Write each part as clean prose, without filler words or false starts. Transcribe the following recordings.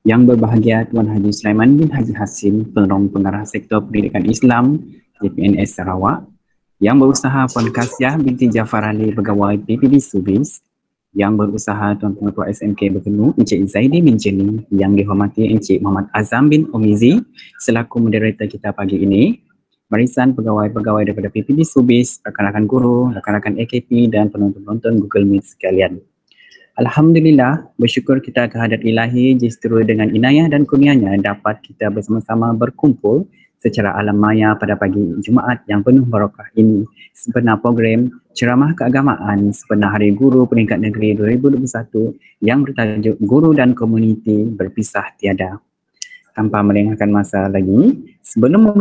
Yang berbahagia Tuan Haji Sulaiman bin Haji Hashim, Penerong Pengarah Sektor Pendidikan Islam JPNS Sarawak. Yang berusaha Puan Kasiah binti Jafar Ali, Pegawai PPD Subis. Yang berusaha Tuan Pengetua SMK Berkenu Encik Zaidi bin Jeni. Yang dihormati Encik Muhammad Azam bin Omizi selaku moderator kita pagi ini. Barisan pegawai-pegawai daripada PPD Subis, rakan-rakan guru, rakan-rakan AKP dan penonton-penonton Google Meet sekalian. Alhamdulillah, bersyukur kita kehadrat ilahi justru dengan inayah dan kurnianya dapat kita bersama-sama berkumpul secara alam maya pada pagi Jumaat yang penuh barakah ini sempena program ceramah keagamaan sempena Hari Guru Peringkat Negeri 2021 yang bertajuk Guru dan Komuniti Berpisah Tiada. Tanpa melengahkan masa lagi, sebelum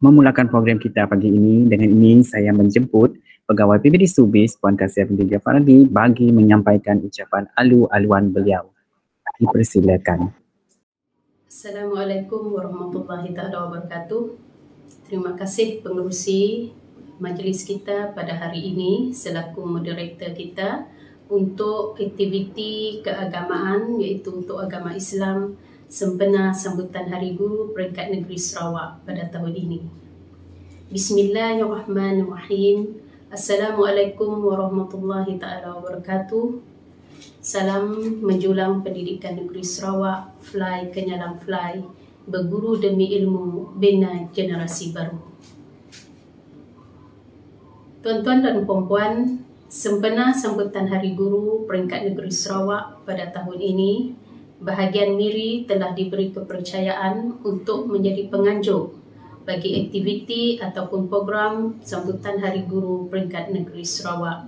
memulakan program kita pagi ini, dengan ini saya menjemput Pegawai PPD Subis Puan Kasiah binti Jafar Ali bagi menyampaikan ucapan alu-aluan beliau. Dipersilakan. Assalamualaikum warahmatullahi wabarakatuh. Terima kasih pengerusi majlis kita pada hari ini selaku moderator kita untuk aktiviti keagamaan iaitu untuk agama Islam sempena sambutan Hari Guru Peringkat Negeri Sarawak pada tahun ini. Bismillahirrahmanirrahim. Assalamualaikum warahmatullahi wabarakatuh. Salam menjulang pendidikan negeri Sarawak, fly kenyalang fly, berguru demi ilmu, bina generasi baru. Tuan-tuan dan puan-puan, sempena sambutan Hari Guru Peringkat Negeri Sarawak pada tahun ini, bahagian Miri telah diberi kepercayaan untuk menjadi penganjur bagi aktiviti ataupun program sambutan Hari Guru Peringkat Negeri Sarawak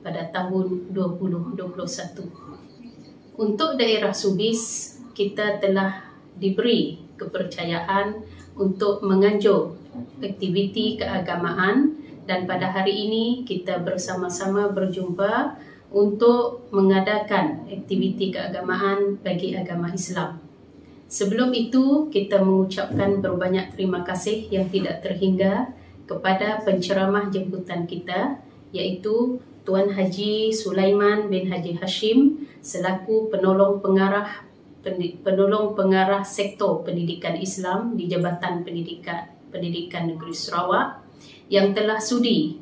pada tahun 2021. Untuk daerah Subis, kita telah diberi kepercayaan untuk menganjur aktiviti keagamaan dan pada hari ini kita bersama-sama berjumpa untuk mengadakan aktiviti keagamaan bagi agama Islam. Sebelum itu, kita mengucapkan berbanyak terima kasih yang tidak terhingga kepada penceramah jemputan kita iaitu Tuan Haji Sulaiman bin Haji Hashim selaku penolong pengarah Sektor Pendidikan Islam di Jabatan Pendidikan Negeri Sarawak yang telah sudi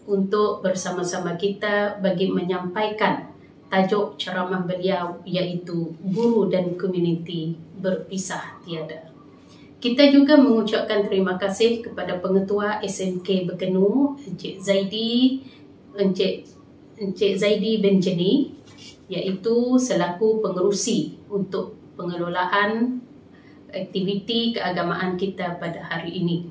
untuk bersama-sama kita bagi menyampaikan tajuk ceramah beliau iaitu Guru dan Komuniti Berpisah Tiada. Kita juga mengucapkan terima kasih kepada Pengetua SMK Berkenu Encik Zaidi bin Jeni iaitu selaku pengerusi untuk pengelolaan aktiviti keagamaan kita pada hari ini.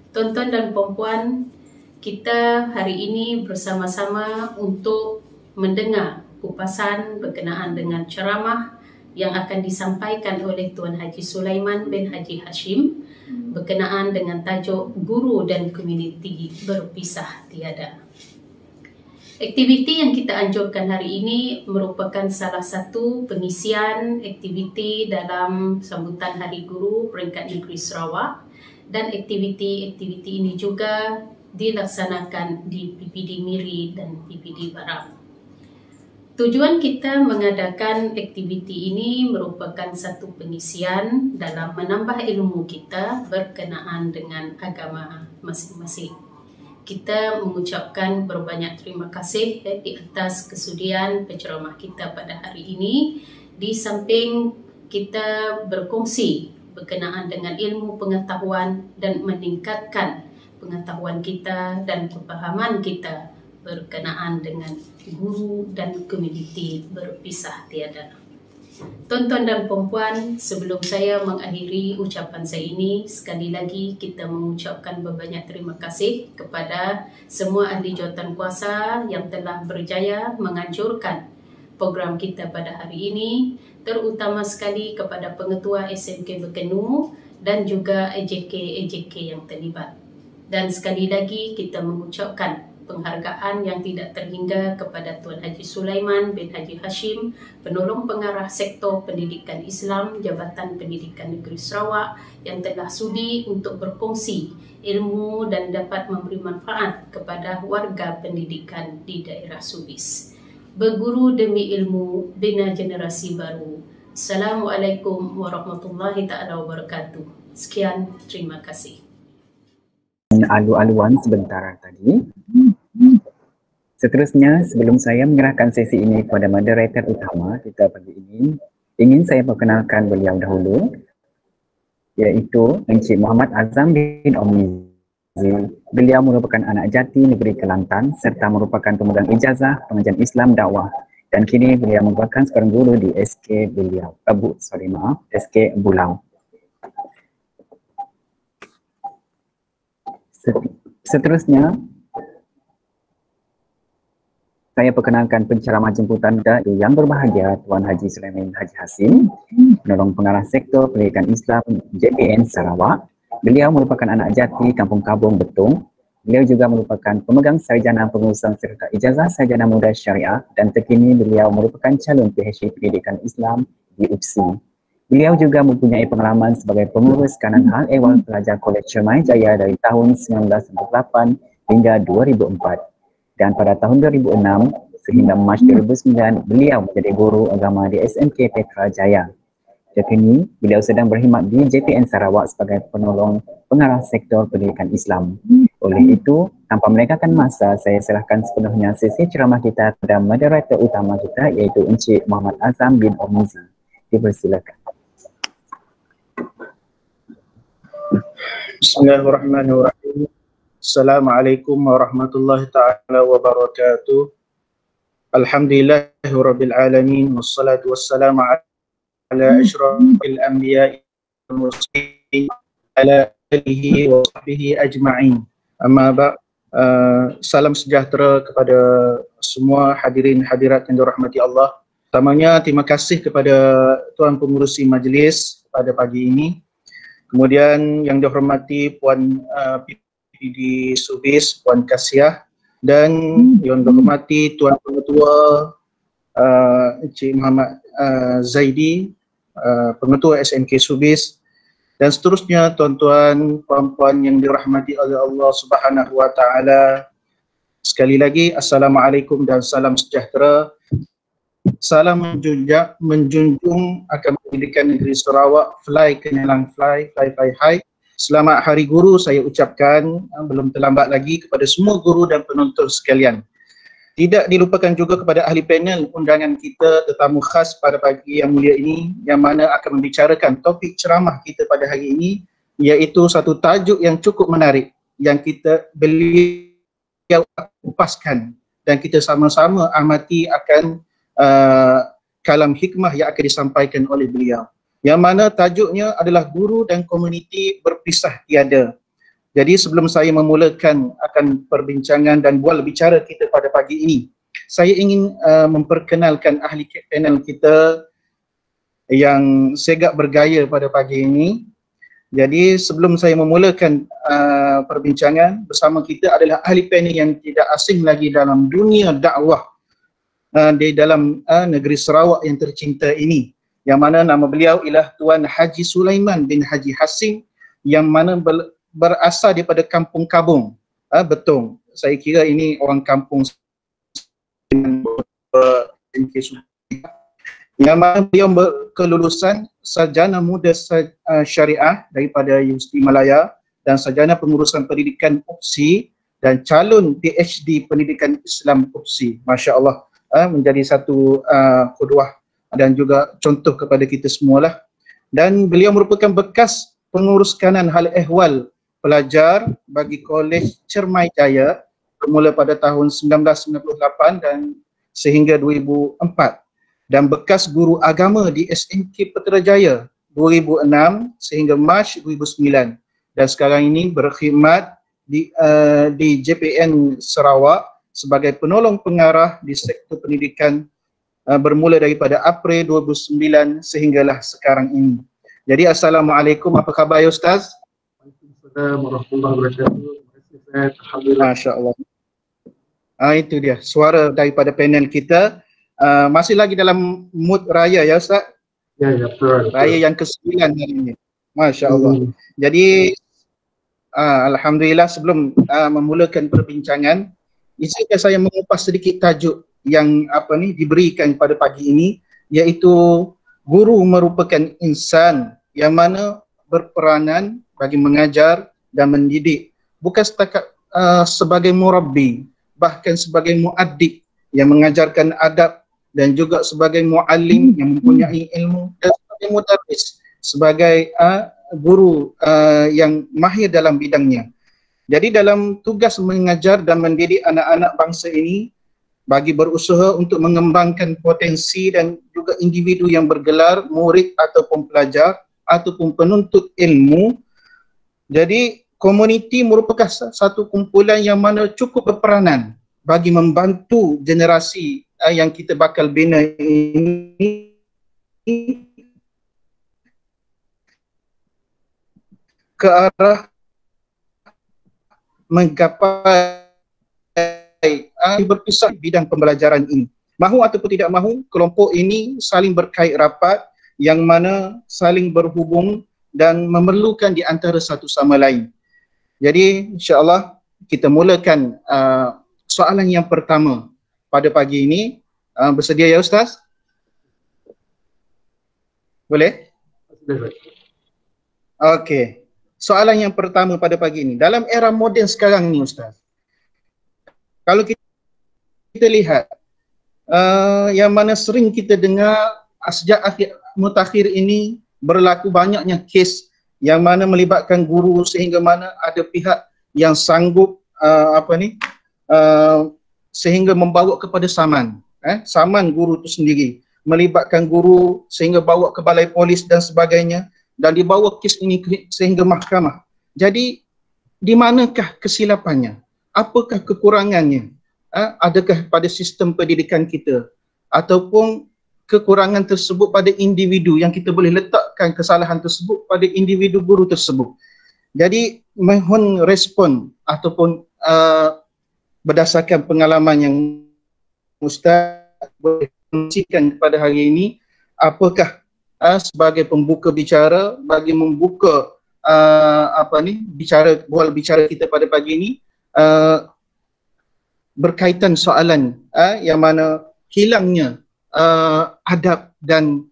Tuan-tuan dan puan-puan, kita hari ini bersama-sama untuk mendengar kupasan berkenaan dengan ceramah yang akan disampaikan oleh Tuan Haji Sulaiman bin Haji Hashim berkenaan dengan tajuk Guru dan Komuniti Berpisah Tiada. Aktiviti yang kita anjurkan hari ini merupakan salah satu pengisian aktiviti dalam sambutan Hari Guru Peringkat Negeri Sarawak dan aktiviti-aktiviti ini juga dilaksanakan di PPD Miri dan PPD Baram. Tujuan kita mengadakan aktiviti ini merupakan satu pengisian dalam menambah ilmu kita berkenaan dengan agama masing-masing. Kita mengucapkan berbanyak terima kasih di atas kesudian penceramah kita pada hari ini. Di samping kita berkongsi berkenaan dengan ilmu pengetahuan dan meningkatkan pengetahuan kita dan kepahaman kita berkenaan dengan guru dan komuniti berpisah tiada. Tuan-tuan dan puan-puan, sebelum saya mengakhiri ucapan saya ini, sekali lagi kita mengucapkan berbanyak terima kasih kepada semua ahli jawatan kuasa yang telah berjaya menganjurkan program kita pada hari ini, terutama sekali kepada Pengetua SMK Berkenu dan juga AJK yang terlibat. Dan sekali lagi kita mengucapkan penghargaan yang tidak terhingga kepada Tuan Haji Sulaiman bin Haji Hashim, penolong pengarah Sektor Pendidikan Islam Jabatan Pendidikan Negeri Sarawak yang telah sudi untuk berkongsi ilmu dan dapat memberi manfaat kepada warga pendidikan di daerah Subis. Berguru demi ilmu, bina generasi baru, Assalamualaikum warahmatullahi taala wabarakatuh. Sekian, terima kasih. Alu-aluan sebentar tadi. Seterusnya, sebelum saya menyerahkan sesi ini kepada moderator utama kita pagi ini, ingin saya perkenalkan beliau dahulu, iaitu Encik Muhammad Azam bin Omizi. Beliau merupakan anak jati negeri Kelantan serta merupakan pemegang ijazah pengajian Islam dakwah, dan kini beliau merupakan seorang guru di SK Bulau. Seterusnya, saya perkenalkan penceramah jemputan yang berbahagia Tuan Haji Sulaiman Haji Hasim, penolong pengarah sektor pendidikan Islam JPN Sarawak. Beliau merupakan anak jati Kampung Kabung Betung. Beliau juga merupakan pemegang sarjana pengurusan serta ijazah sarjana muda syariah, dan terkini beliau merupakan calon PhD pendidikan Islam di UPSI. Beliau juga mempunyai pengalaman sebagai pengurus kanan hal ehwal pelajar Kolej Cermai Jaya dari tahun 1998 hingga 2004. Dan pada tahun 2006 sehingga Mac 2009, beliau menjadi guru agama di SMK Petra Jaya. Kini, beliau sedang berkhidmat di JPN Sarawak sebagai penolong pengarah sektor pendidikan Islam. Oleh itu, tanpa melengahkan masa, saya serahkan sepenuhnya sesi ceramah kita kepada moderator utama kita, iaitu Encik Muhammad Azam bin Omizi. Dipersilakan. Bismillahirrahmanirrahim. Assalamualaikum warahmatullahi ta'ala wabarakatuh. Alhamdulillahirabbil alamin, wassalatu wassalamu ala asyrafil anbiya'i wal mursalin ala alihi wa sahbihi ajma'in. Amma ba', salam sejahtera kepada semua hadirin hadirat yang dirahmati Allah. Pertamanya, terima kasih kepada Tuan Pengurusi Majlis pada pagi ini. Kemudian yang dihormati Puan PPD Subis, Puan Kasiah, dan yang dihormati Tuan Pengetua Encik Muhammad Zaidi, Pengetua SMK Subis, dan seterusnya tuan-tuan, puan-puan yang dirahmati oleh Allah Subhanahu wa taala. Sekali lagi, Assalamualaikum dan salam sejahtera. Salam menjunjung akan pendidikan negeri Sarawak, fly kenyalang fly high. Selamat Hari Guru saya ucapkan, belum terlambat lagi, kepada semua guru dan penonton sekalian. Tidak dilupakan juga kepada ahli panel undangan kita, tetamu khas pada pagi yang mulia ini, yang mana akan membicarakan topik ceramah kita pada hari ini, iaitu satu tajuk yang cukup menarik yang beliau kupaskan dan kita sama-sama amati akan kalam hikmah yang akan disampaikan oleh beliau, yang mana tajuknya adalah guru dan komuniti berpisah tiada. Jadi sebelum saya memulakan akan perbincangan dan bual bicara kita pada pagi ini, saya ingin memperkenalkan ahli panel kita yang segak bergaya pada pagi ini. Jadi sebelum saya memulakan perbincangan, bersama kita adalah ahli panel yang tidak asing lagi dalam dunia dakwah di dalam negeri Sarawak yang tercinta ini, yang mana nama beliau ialah Tuan Haji Sulaiman bin Haji Hasim, yang mana berasal daripada Kampung Kabung Betung. Saya kira ini orang kampung yang mana beliau berkelulusan sarjana muda syariah daripada Universiti Malaya dan sarjana pengurusan pendidikan UPSI dan calon PhD pendidikan Islam UPSI. Masya Allah, menjadi satu qudwah dan juga contoh kepada kita semualah. Dan beliau merupakan bekas pengurus kanan hal ehwal pelajar bagi Kolej Cermai Jaya bermula pada tahun 1998 dan sehingga 2004, dan bekas guru agama di SMK Putrajaya 2006 sehingga Mac 2009, dan sekarang ini berkhidmat di JPN Sarawak sebagai penolong pengarah di sektor pendidikan bermula daripada April 2009 sehinggalah sekarang ini. Jadi Assalamualaikum, apa khabar ya Ustaz? Waalaikumsalam warahmatullahi wabarakatuh. Alhamdulillah. Masya Allah. Itu dia suara daripada panel kita. Masih lagi dalam mood raya ya Ustaz? Ya, betul. Raya yang ke-9 hari ini. Masya Allah. Jadi Alhamdulillah, sebelum memulakan perbincangan, izinkan saya mengupas sedikit tajuk yang diberikan pada pagi ini, iaitu guru merupakan insan yang mana berperanan bagi mengajar dan mendidik, bukan setakat sebagai murabbi, bahkan sebagai muaddib yang mengajarkan adab, dan juga sebagai muallim yang mempunyai ilmu, dan sebagai mudarris, sebagai guru yang mahir dalam bidangnya. Jadi dalam tugas mengajar dan mendidik anak-anak bangsa ini, bagi berusaha untuk mengembangkan potensi dan juga individu yang bergelar murid ataupun pelajar ataupun penuntut ilmu. Jadi komuniti merupakan satu kumpulan yang mana cukup berperanan bagi membantu generasi yang kita bakal bina ini ke arah menggapai berpisah bidang pembelajaran ini. Mahu ataupun tidak mahu, kelompok ini saling berkait rapat yang mana saling berhubung dan memerlukan di antara satu sama lain. Jadi insya-Allah kita mulakan soalan yang pertama pada pagi ini. Bersedia ya Ustaz? Boleh? Okey. Soalan yang pertama pada pagi ini. Dalam era moden sekarang ni Ustaz, kalau kita lihat yang mana sering kita dengar sejak akhir mutakhir ini berlaku banyaknya kes yang mana melibatkan guru sehingga mana ada pihak yang sanggup sehingga membawa kepada saman, saman guru itu sendiri, melibatkan guru sehingga bawa ke balai polis dan sebagainya, dan dibawa kes ini sehingga mahkamah. Jadi di manakah kesilapannya? Apakah kekurangannya? Adakah pada sistem pendidikan kita, ataupun kekurangan tersebut pada individu yang kita boleh letakkan kesalahan tersebut pada individu guru tersebut? Jadi mohon respon ataupun berdasarkan pengalaman yang Ustaz boleh kongsikan pada hari ini, apakah sebagai pembuka bicara bagi membuka bicara kita pada pagi ini, berkaitan soalan yang mana hilangnya adab dan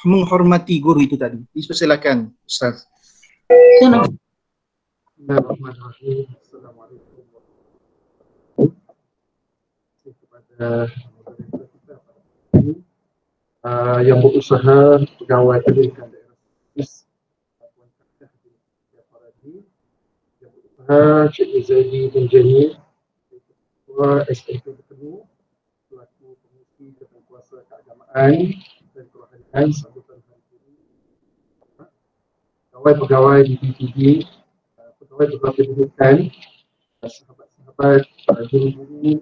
menghormati guru itu tadi. Silakan Ustaz. Bismillahirrahmanirrahim. Assalamualaikum warahmatullahi wabarakatuh. Kepada moderator kita yang berusaha, pegawai pendidikan daerah Puan Kadah di Jafaradi, yang berusaha Cik Izadi Benjani, Ketua SMK Bertemu, selaku Komisi Ketentukuasa Keagamaan dan Kerohanian sambutan hari ini, pegawai-pegawai di PTD, pegawai-pegawai pendidikan, sahabat-sahabat, guru-guru,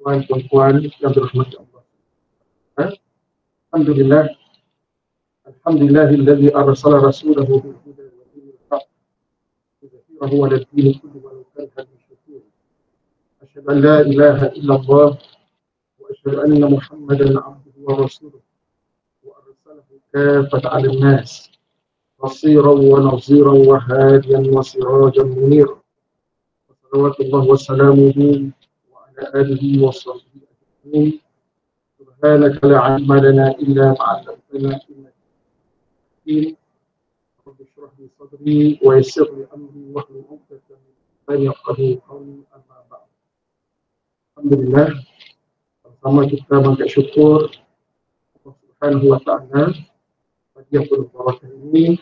tuan-tuan yang dirahmati Allah. Alhamdulillah, alhamdulillahilladzi arsala rasulahu bil huda wa dinil haqq liyudhhirahu 'ala ad-din kullihi wa law kariha al-mushrikun. Asyhadu an la ilaha illallah wa asyhadu anna Muhammadan 'abduhu wa rasuluhu wa arsalahu kaffatan 'ala an-nas basiran wa nadhiran wa hadiyan wa sirajan munira. Salawatullah wa salamuhu wa ala alihi wa sahbihi ajma'in. Subhanaka la 'ilma lana illa ma 'allamtana innaka antal 'alim. Rabbi shrah li sadri wa yassir li amri wa hlul 'uqdatam min lisani yafqahu qawli, amma ba'd. Alhamdulillah, pertama kita bangkit syukur Allah Subhanahu wa ta'ala bagi yang penuh barakah ini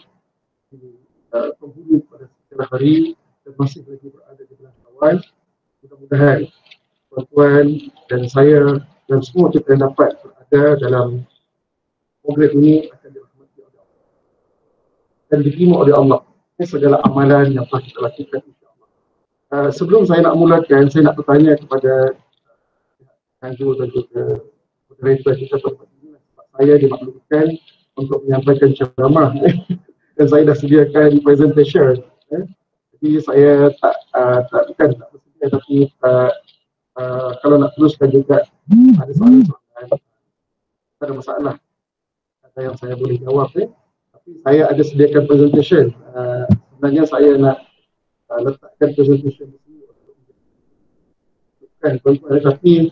di penghulu pada setiap hari dan masih lagi berada di bulan Syawal. Mudah-mudahan tuan-tuan dan saya dan semua kita yang dapat berada dalam program ini akan dirahmati oleh Allah dan diterima oleh Allah. Ini segala amalan yang telah kita lakukan, insya-Allah. Sebelum saya nak mulakan, saya nak bertanya kepada Tanjur dan juga moderator kita pada ini. Saya dimaklumkan untuk menyampaikan ceramah dan saya dah sediakan presentation. Jadi saya tak bersedia, tapi kalau nak teruskan juga ada soalan-soalan, tak ada masalah. Ada yang saya boleh jawab, tapi saya ada sediakan presentation. Sebenarnya saya nak letakkan presentation di sini untuk tapi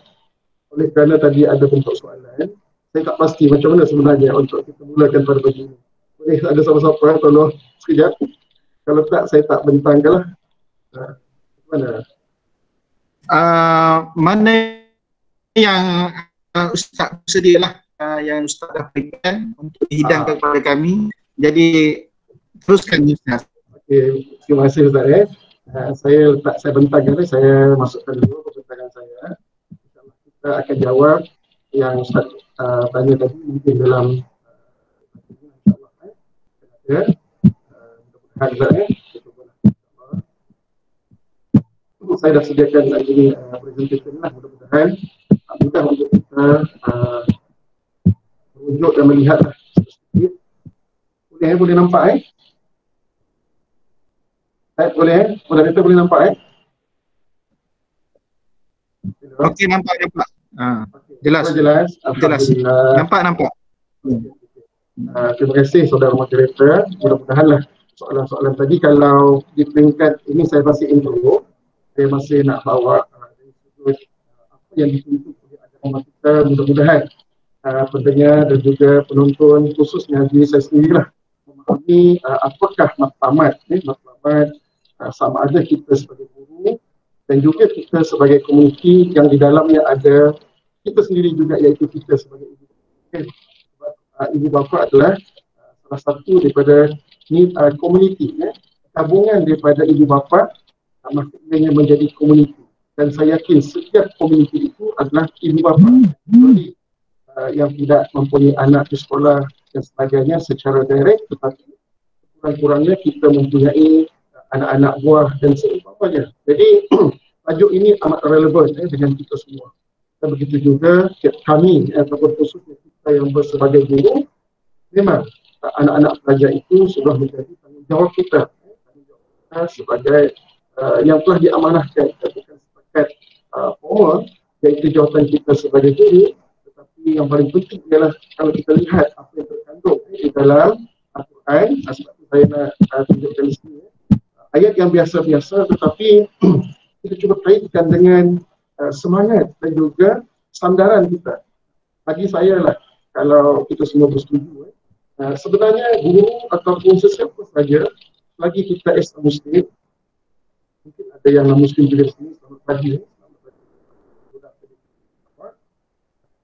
oleh kerana tadi ada bentuk soalan, saya tak pasti macam mana sebenarnya untuk kita mulakan pada pagi ini. Boleh ada siapa-siapa tolong sekejap. Kalau tak, saya tak bentangkan lah. Mana? Mana yang Ustaz sedialah yang Ustaz dah berikan untuk dihidangkan kepada kami. Jadi teruskan Ustaz. Okey, terima kasih Ustaz. Saya bentangkan, saya masukkan dulu perbentangan saya. InsyaAllah kita akan jawab yang Ustaz tanya tadi mungkin dalam insyaAllah. Ya. Mudah-mudahan saya dah sediakan lagi presentation lah, mudah-mudahan mudah untuk kita merujuk dan melihat lah sedikit. Boleh nampak boleh kita boleh nampak Okey, nampak. Jelas. Alhamdulillah. Nampak. Terima kasih saudara moderator. Mudah-mudahanlah soalan-soalan tadi kalau di peringkat ini saya masih intro, saya masih nak bawa apa yang dituntut oleh agama kita. Mudah-mudahan pendengar dan juga penonton khususnya diri saya sendirilah memahami apakah matlamat sama ada kita sebagai guru dan juga kita sebagai komuniti yang di dalamnya ada kita sendiri juga, iaitu kita sebagai ibu. Ibu bapa adalah salah satu daripada komuniti, gabungan daripada ibu bapa maksudnya menjadi komuniti, dan saya yakin setiap komuniti itu adalah ibu bapa. Jadi yang tidak mempunyai anak di sekolah dan sebagainya secara direct, tetapi kurang-kurangnya kita mempunyai anak-anak buah dan sebagainya. Jadi tajuk ini amat relevan dengan kita semua. Dan begitu juga kami ataupun khususnya kita yang sebagai guru, memang anak-anak pelajar itu sudah menjadi tanggungjawab kita, sebagai yang telah diamanahkan, bukan sebagai formal, iaitu jawatan kita sebagai guru, tetapi yang paling penting adalah kalau kita lihat apa yang terkandung di dalam Al-Quran. Sebab itu saya nak tunjukkan di sini ayat yang biasa-biasa, tetapi kita cuba kaitkan dengan semangat dan juga sandaran kita. Bagi saya lah, kalau kita semua bersetuju, sebenarnya guru ataupun sesiapa saja, lagi kita as a Muslim, mungkin ada yang non-Muslim juga di sini, selamat pagi.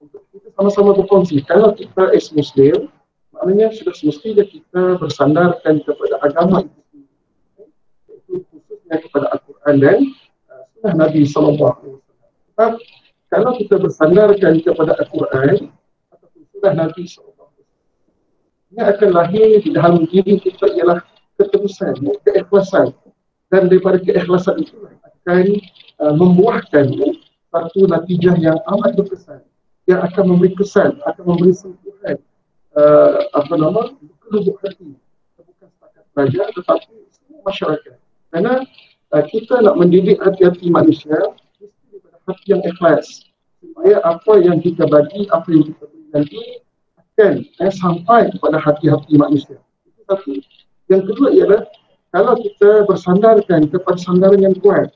Untuk kita sama-sama berkongsi, kalau kita as Muslim, maknanya sudah semestinya kita bersandarkan kepada agama itu, khususnya kepada Al-Quran dan sunnah Nabi SAW. Kalau kita bersandarkan kepada Al-Quran ataupun sunnah Nabi SAW, ini akan lahir di dalam diri kita ialah ketulusan, keikhlasan, dan daripada keikhlasan itu akan membuahkan satu natijah yang amat berkesan, yang akan memberi kesan, akan memberi sentuhan lubuk hati, bukan setakat pelajar tetapi semua masyarakat. Karena kita nak mendidik hati-hati manusia mesti daripada hati yang ikhlas, supaya apa yang kita bagi, apa yang kita beri nanti akan sampai kepada hati-hati manusia. Itu satu. Yang kedua ialah kalau kita bersandarkan kepada sandaran yang kuat,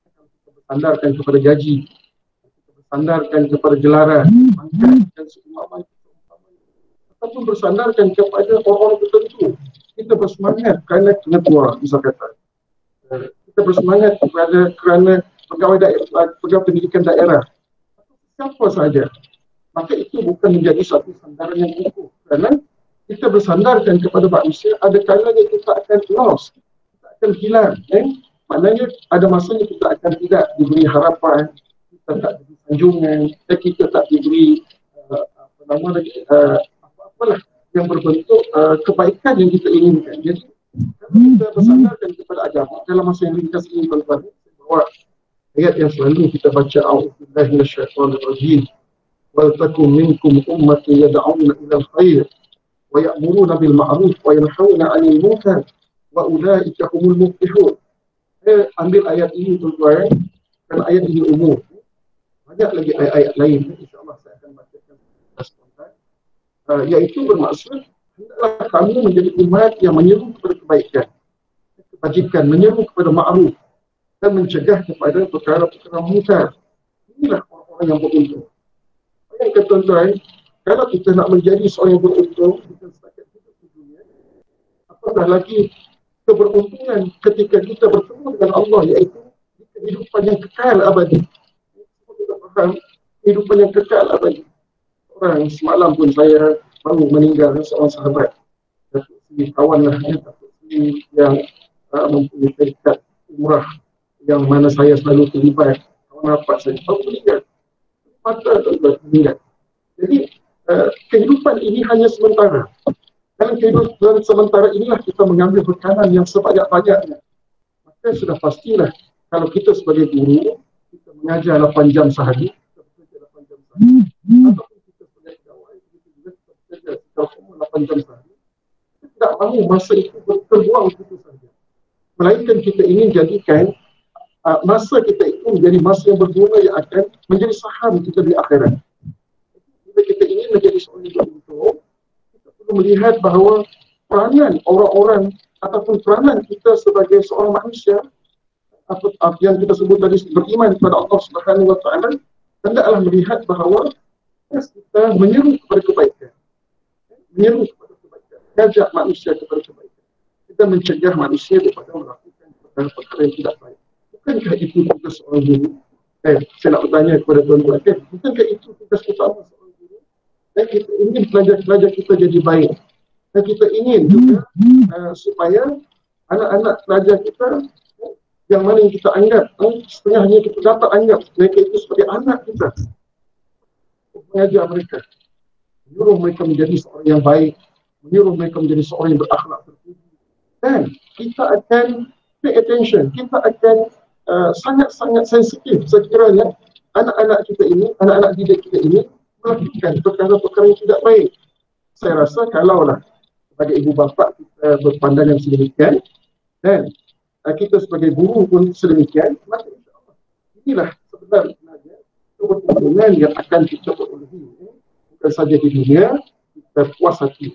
kalau kita bersandarkan kepada gaji, kita bersandarkan kepada gelaran, pangkat dan seumpamanya, ataupun bersandarkan kepada orang-orang tertentu, kita bersemangat kerana kena tua, misal kata. Kita bersemangat kerana pegawai pendidikan daerah, siapa sahaja, maka itu bukan menjadi satu sandaran yang kukuh. Kerana kita bersandarkan kepada manusia, ada kalanya kita akan lost, kita akan hilang. Maknanya ada masanya kita akan tidak diberi harapan, kita tak diberi sanjungan, kita tak diberi apa-apalah yang berbentuk kebaikan yang kita inginkan. Jadi kalau kita bersandarkan kepada agama dalam masa yang ringkas ini, tuan-tuan, bahawa ayat yang selalu kita baca, a'udzubillahi minasyaitonirrajim, wal takum minkum ummatun yad'una ilal khair wa ya'muruna bil ma'ruf wa yanhauna 'anil munkar wa ulaika humul muflihun. Saya ambil ayat ini, tuan-tuan, kerana ayat ini umum. Banyak lagi ayat-ayat lain, insya-Allah saya akan bacakan spontan, iaitu bermaksud hendaklah kamu menjadi umat yang menyeru kepada kebaikan, kebajikan, menyeru kepada ma'ruf dan mencegah kepada perkara-perkara munkar. Inilah orang-orang yang beruntung. Yang tuan-tuan, Kalau kita nak menjadi seorang yang beruntung, kita setakat hidup di dunia, apatah lagi keberuntungan ketika kita bertemu dengan Allah, iaitu kehidupan yang kekal abadi. Kita faham kehidupan yang kekal abadi. Orang semalam pun saya baru meninggal seorang sahabat, Datuk Seri kawan lah, Datuk Seri yang mempunyai syarikat umrah yang mana saya selalu terlibat, kawan rapat saya baru meninggal. Mata tuan meninggal. Jadi kehidupan ini hanya sementara. Dalam kehidupan sementara inilah kita mengambil bekalan yang sebanyak-banyaknya. Maka sudah pastilah kalau kita sebagai guru, kita mengajar 8 jam sehari, kita bekerja 8 jam sehari, ataupun kita sebagai pegawai, kita juga bekerja secara umum 8 jam sehari, kita tidak mahu masa itu terbuang begitu saja. Melainkan kita ingin jadikan masa kita itu menjadi masa yang berguna, yang akan menjadi saham kita di akhirat. Bila kita ingin menjadi seorang yang beruntung, kita perlu melihat bahawa peranan orang-orang ataupun peranan kita sebagai seorang manusia, apa yang kita sebut tadi, beriman kepada Allah Subhanahu Wa Taala, hendaklah melihat bahawa kita menyeru kepada kebaikan, menyeru kepada kebaikan, mengajak manusia kepada kebaikan. Kita mencegah manusia daripada melakukan perkara yang tidak baik. Bukankah itu tugas seorang guru? Saya nak bertanya kepada tuan-tuan, bukankah itu tugas utama seorang guru? Dan kita ingin pelajar-pelajar kita jadi baik. Dan kita ingin juga supaya anak-anak pelajar kita yang mana yang kita anggap, setengahnya kita dapat anggap mereka itu sebagai anak kita, mengajar mereka, menyuruh mereka menjadi seorang yang baik, menyuruh mereka menjadi seorang yang berakhlak terpuji. Dan kita akan pay attention, kita akan sangat-sangat sensitif sekiranya anak-anak kita ini, anak-anak didik kita ini melakukan perkara-perkara yang tidak baik. Saya rasa kalaulah sebagai ibu bapa kita berpandangan sedemikian dan kita sebagai guru pun sedemikian, maka insyaAllah inilah sebenarnya keberuntungan yang akan kita perolehi. Bukan saja di dunia, kita puas hati.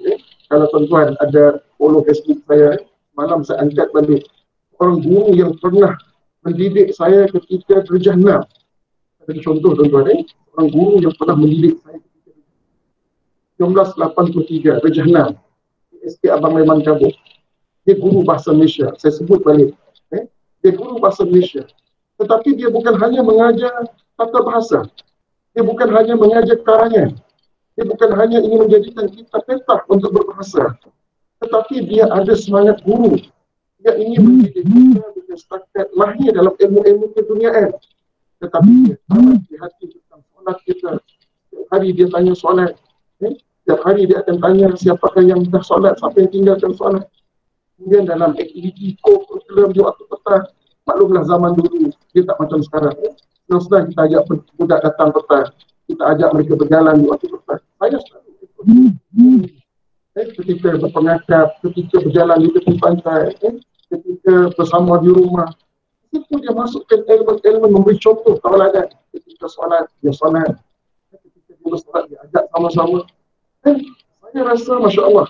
Kalau tuan-tuan ada follow Facebook saya, malam saya angkat balik orang guru yang pernah mendidik saya ketika Darjah 6. Ada contoh tuan-tuan, orang guru yang pernah mendidik saya ketika 1983, Darjah 6, SK Abang Leman Cabut. Dia guru bahasa Malaysia, saya sebut balik. Dia guru bahasa Malaysia. Tetapi dia bukan hanya mengajar tata bahasa. Dia bukan hanya mengajar karangan. Dia bukan hanya ingin menjadikan kita petah untuk berbahasa. Tetapi dia ada semangat guru. Dia ingin mendidik kita dengan setakat mahir dalam ilmu-ilmu keduniaan. Tetapi dia sangat di hati tentang solat kita. Setiap hari dia tanya solat. Setiap hari dia akan tanya siapakah yang dah solat, siapa yang tinggalkan solat. Kemudian dalam aktiviti co-curriculum di waktu petang, maklumlah zaman dulu, dia tak macam sekarang. Senang-senang kita ajak budak datang petang, kita ajak mereka berjalan di waktu petang. Saya selalu ikut. Ketika berpengakap, ketika berjalan di tepi pantai, ketika bersama di rumah, itu dia masukkan elemen-elemen memberi contoh tauladan. Ketika solat, dia solat. Ketika dia bersolat, dia ajak sama-sama. Dan saya rasa, Masya Allah,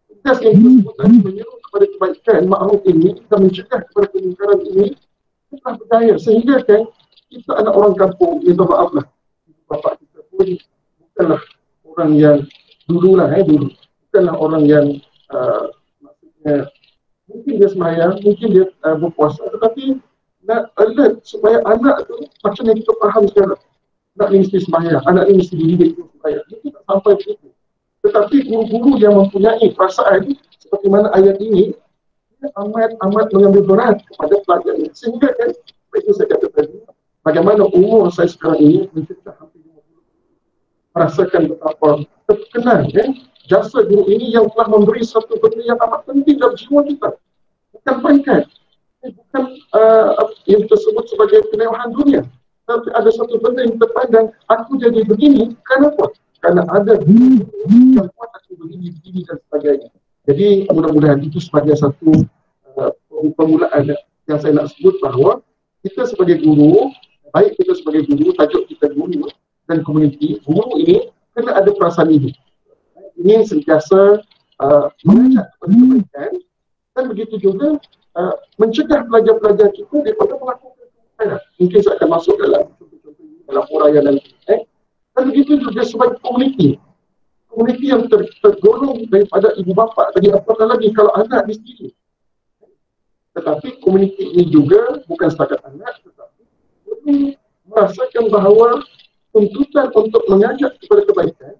tugas yang tersebut tadi menyeru kepada kebaikan ma'ruf ini, kita mencegah kepada kemungkaran ini, kita berdaya sehingga kan kita anak orang kampung, minta maaf lah, bapak kita pun bukanlah orang yang dululah, dulu bukanlah orang yang maksudnya mungkin dia semayang, mungkin dia berpuasa, tetapi nak alert supaya anak tu macam yang kita faham sekarang, anak ni mesti semayang, anak ni mesti dididik untuk semayang, itu tak sampai begitu. Tetapi guru-guru yang mempunyai perasaan seperti mana ayat ini, dia amat mengambil berat kepada pelajarnya. Sehingga kan, seperti saya kata tadi, bagaimana umur saya sekarang ini mencecah hampir 50, merasakan betapa terkenal jasa guru ini yang telah memberi satu benda yang amat penting dalam jiwa kita. Bukan pangkat, bukan yang tersebut sebagai kemewahan dunia, tapi ada satu benda yang terpandang, aku jadi begini, kenapa? Kerana ada guru yang kuat aku begini dan sebagainya. Jadi mudah-mudahan itu sebagai satu permulaan yang saya nak sebut bahawa kita sebagai guru, baik kita sebagai guru, tajuk kita guru dan komuniti, guru ini kena ada perasaan ini. Ingin sentiasa mengajak kepada kebaikan dan begitu juga mencegah pelajar-pelajar kita daripada melakukan kebaikan. Mungkin saya akan masuk dalam contoh-contoh ini dalam huraian nanti. Dan begitu juga sebagai komuniti. komuniti yang tergolong daripada ibu bapa tadi, apatah lagi kalau anak di sini. Tetapi komuniti ini juga bukan setakat anak, tetapi boleh merasakan bahawa tuntutan untuk mengajak kepada kebaikan,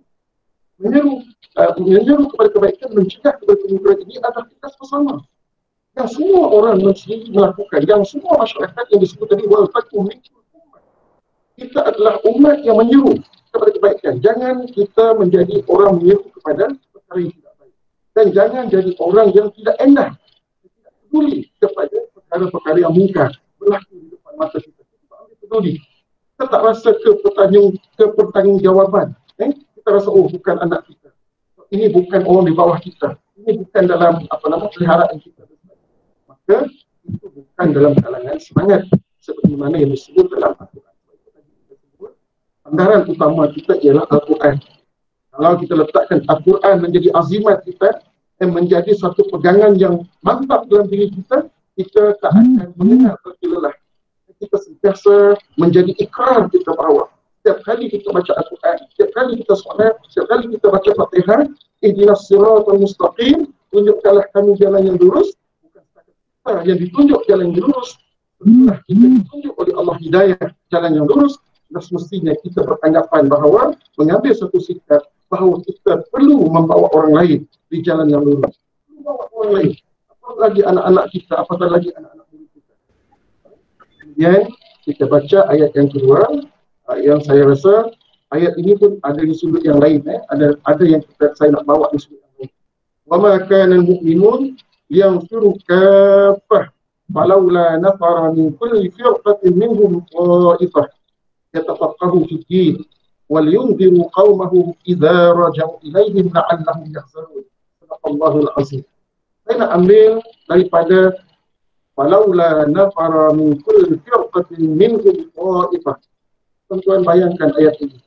menyeru kepada kebaikan, mencegah kepada kemungkaran ini adalah tugas bersama. Yang semua orang mesti melakukan, yang semua masyarakat yang disebut tadi wal takum minkum ummah. Kita adalah umat yang menyeru kepada kebaikan. Jangan kita menjadi orang menyeru kepada perkara yang tidak baik. Dan jangan jadi orang yang tidak enak, tidak peduli kepada perkara-perkara yang mungkar berlaku di depan mata kita. Kita ambil peduli. Kita tak rasa kepertanggungjawaban. Kita rasa, oh bukan anak kita. Ini bukan orang di bawah kita. Ini bukan dalam peliharaan kita. Maka itu bukan dalam kalangan semangat seperti mana yang disebut dalam Al-Quran. Sandaran utama kita ialah Al-Quran. Kalau kita letakkan Al-Quran menjadi azimat kita dan menjadi satu pegangan yang mantap dalam diri kita, kita tak akan mengenal erti lelah. Kita sentiasa menjadi ikrar kita bahawa setiap kali kita baca Al-Quran, setiap kali kita solat, setiap kali kita baca Fatihah, ihdinas siratal mustaqim, tunjukkanlah kami jalan yang lurus. Bukan setakat kita yang ditunjuk jalan yang lurus, setelah kita ditunjuk oleh Allah hidayah jalan yang lurus. Dan semestinya kita beranggapan bahawa mengambil satu sikap bahawa kita perlu membawa orang lain di jalan yang lurus. Membawa orang lain. Apalagi anak-anak kita, apatah lagi anak-anak murid kita. Kemudian kita baca ayat yang kedua, yang saya rasa ayat ini pun ada di sudut yang lain. Ada yang saya nak bawa di sudut yang lain. Wa ma kana al-mu'minun yanfiru kaffah falaula nafara min kulli firqatin minhum ta'ifah yatafaqahu fi din wal yunziru qaumahum idza raja'u ilaihim la'allahum yahzarun. Sadaqallahul azim. Saya nak ambil daripada falaula nafara min kulli firqatin minhum ta'ifah. Tuan-tuan bayangkan ayat ini.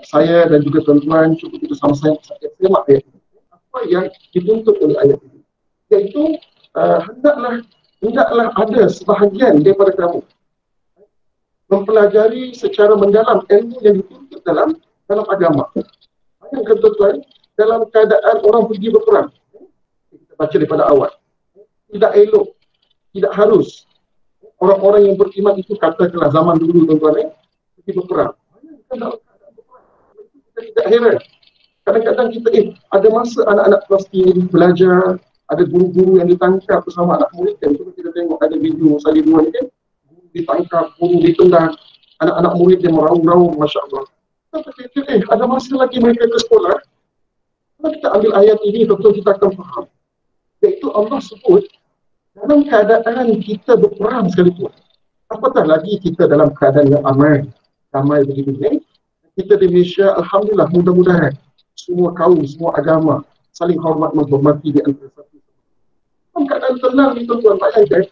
Saya dan juga tuan-tuan cuba kita sama-sama semak ayat ini. Apa yang dituntut oleh ayat ini? Iaitu hendaklah ada sebahagian daripada kamu mempelajari secara mendalam ilmu yang dituntut dalam agama. Bayangkan tuan-tuan, dalam keadaan orang pergi berperang. Kita baca daripada awal. Tidak elok, tidak harus. Orang-orang yang beriman itu katakanlah zaman dulu tuan-tuan pergi berperang. Bayangkan dalam keadaan berperang. Kita tidak heran. Kadang-kadang kita ada masa anak-anak Palestin belajar, ada guru-guru yang ditangkap bersama anak murid kan. Kita tengok ada video saya dua ni kan. Ditangkap, guru ditendang, anak-anak murid yang meraung-raung, Masya Allah. Kita ada masa lagi mereka ke sekolah. Kalau kita ambil ayat ini, tentu kita akan faham. Iaitu Allah sebut, dalam keadaan kita berperang sekalipun. Apatah lagi kita dalam keadaan yang aman, damai begini. Kita di Malaysia, Alhamdulillah, mudah-mudahan semua kaum, semua agama saling hormat menghormati di antara satu. Dalam keadaan tenang ni tuan-tuan, bayangkan.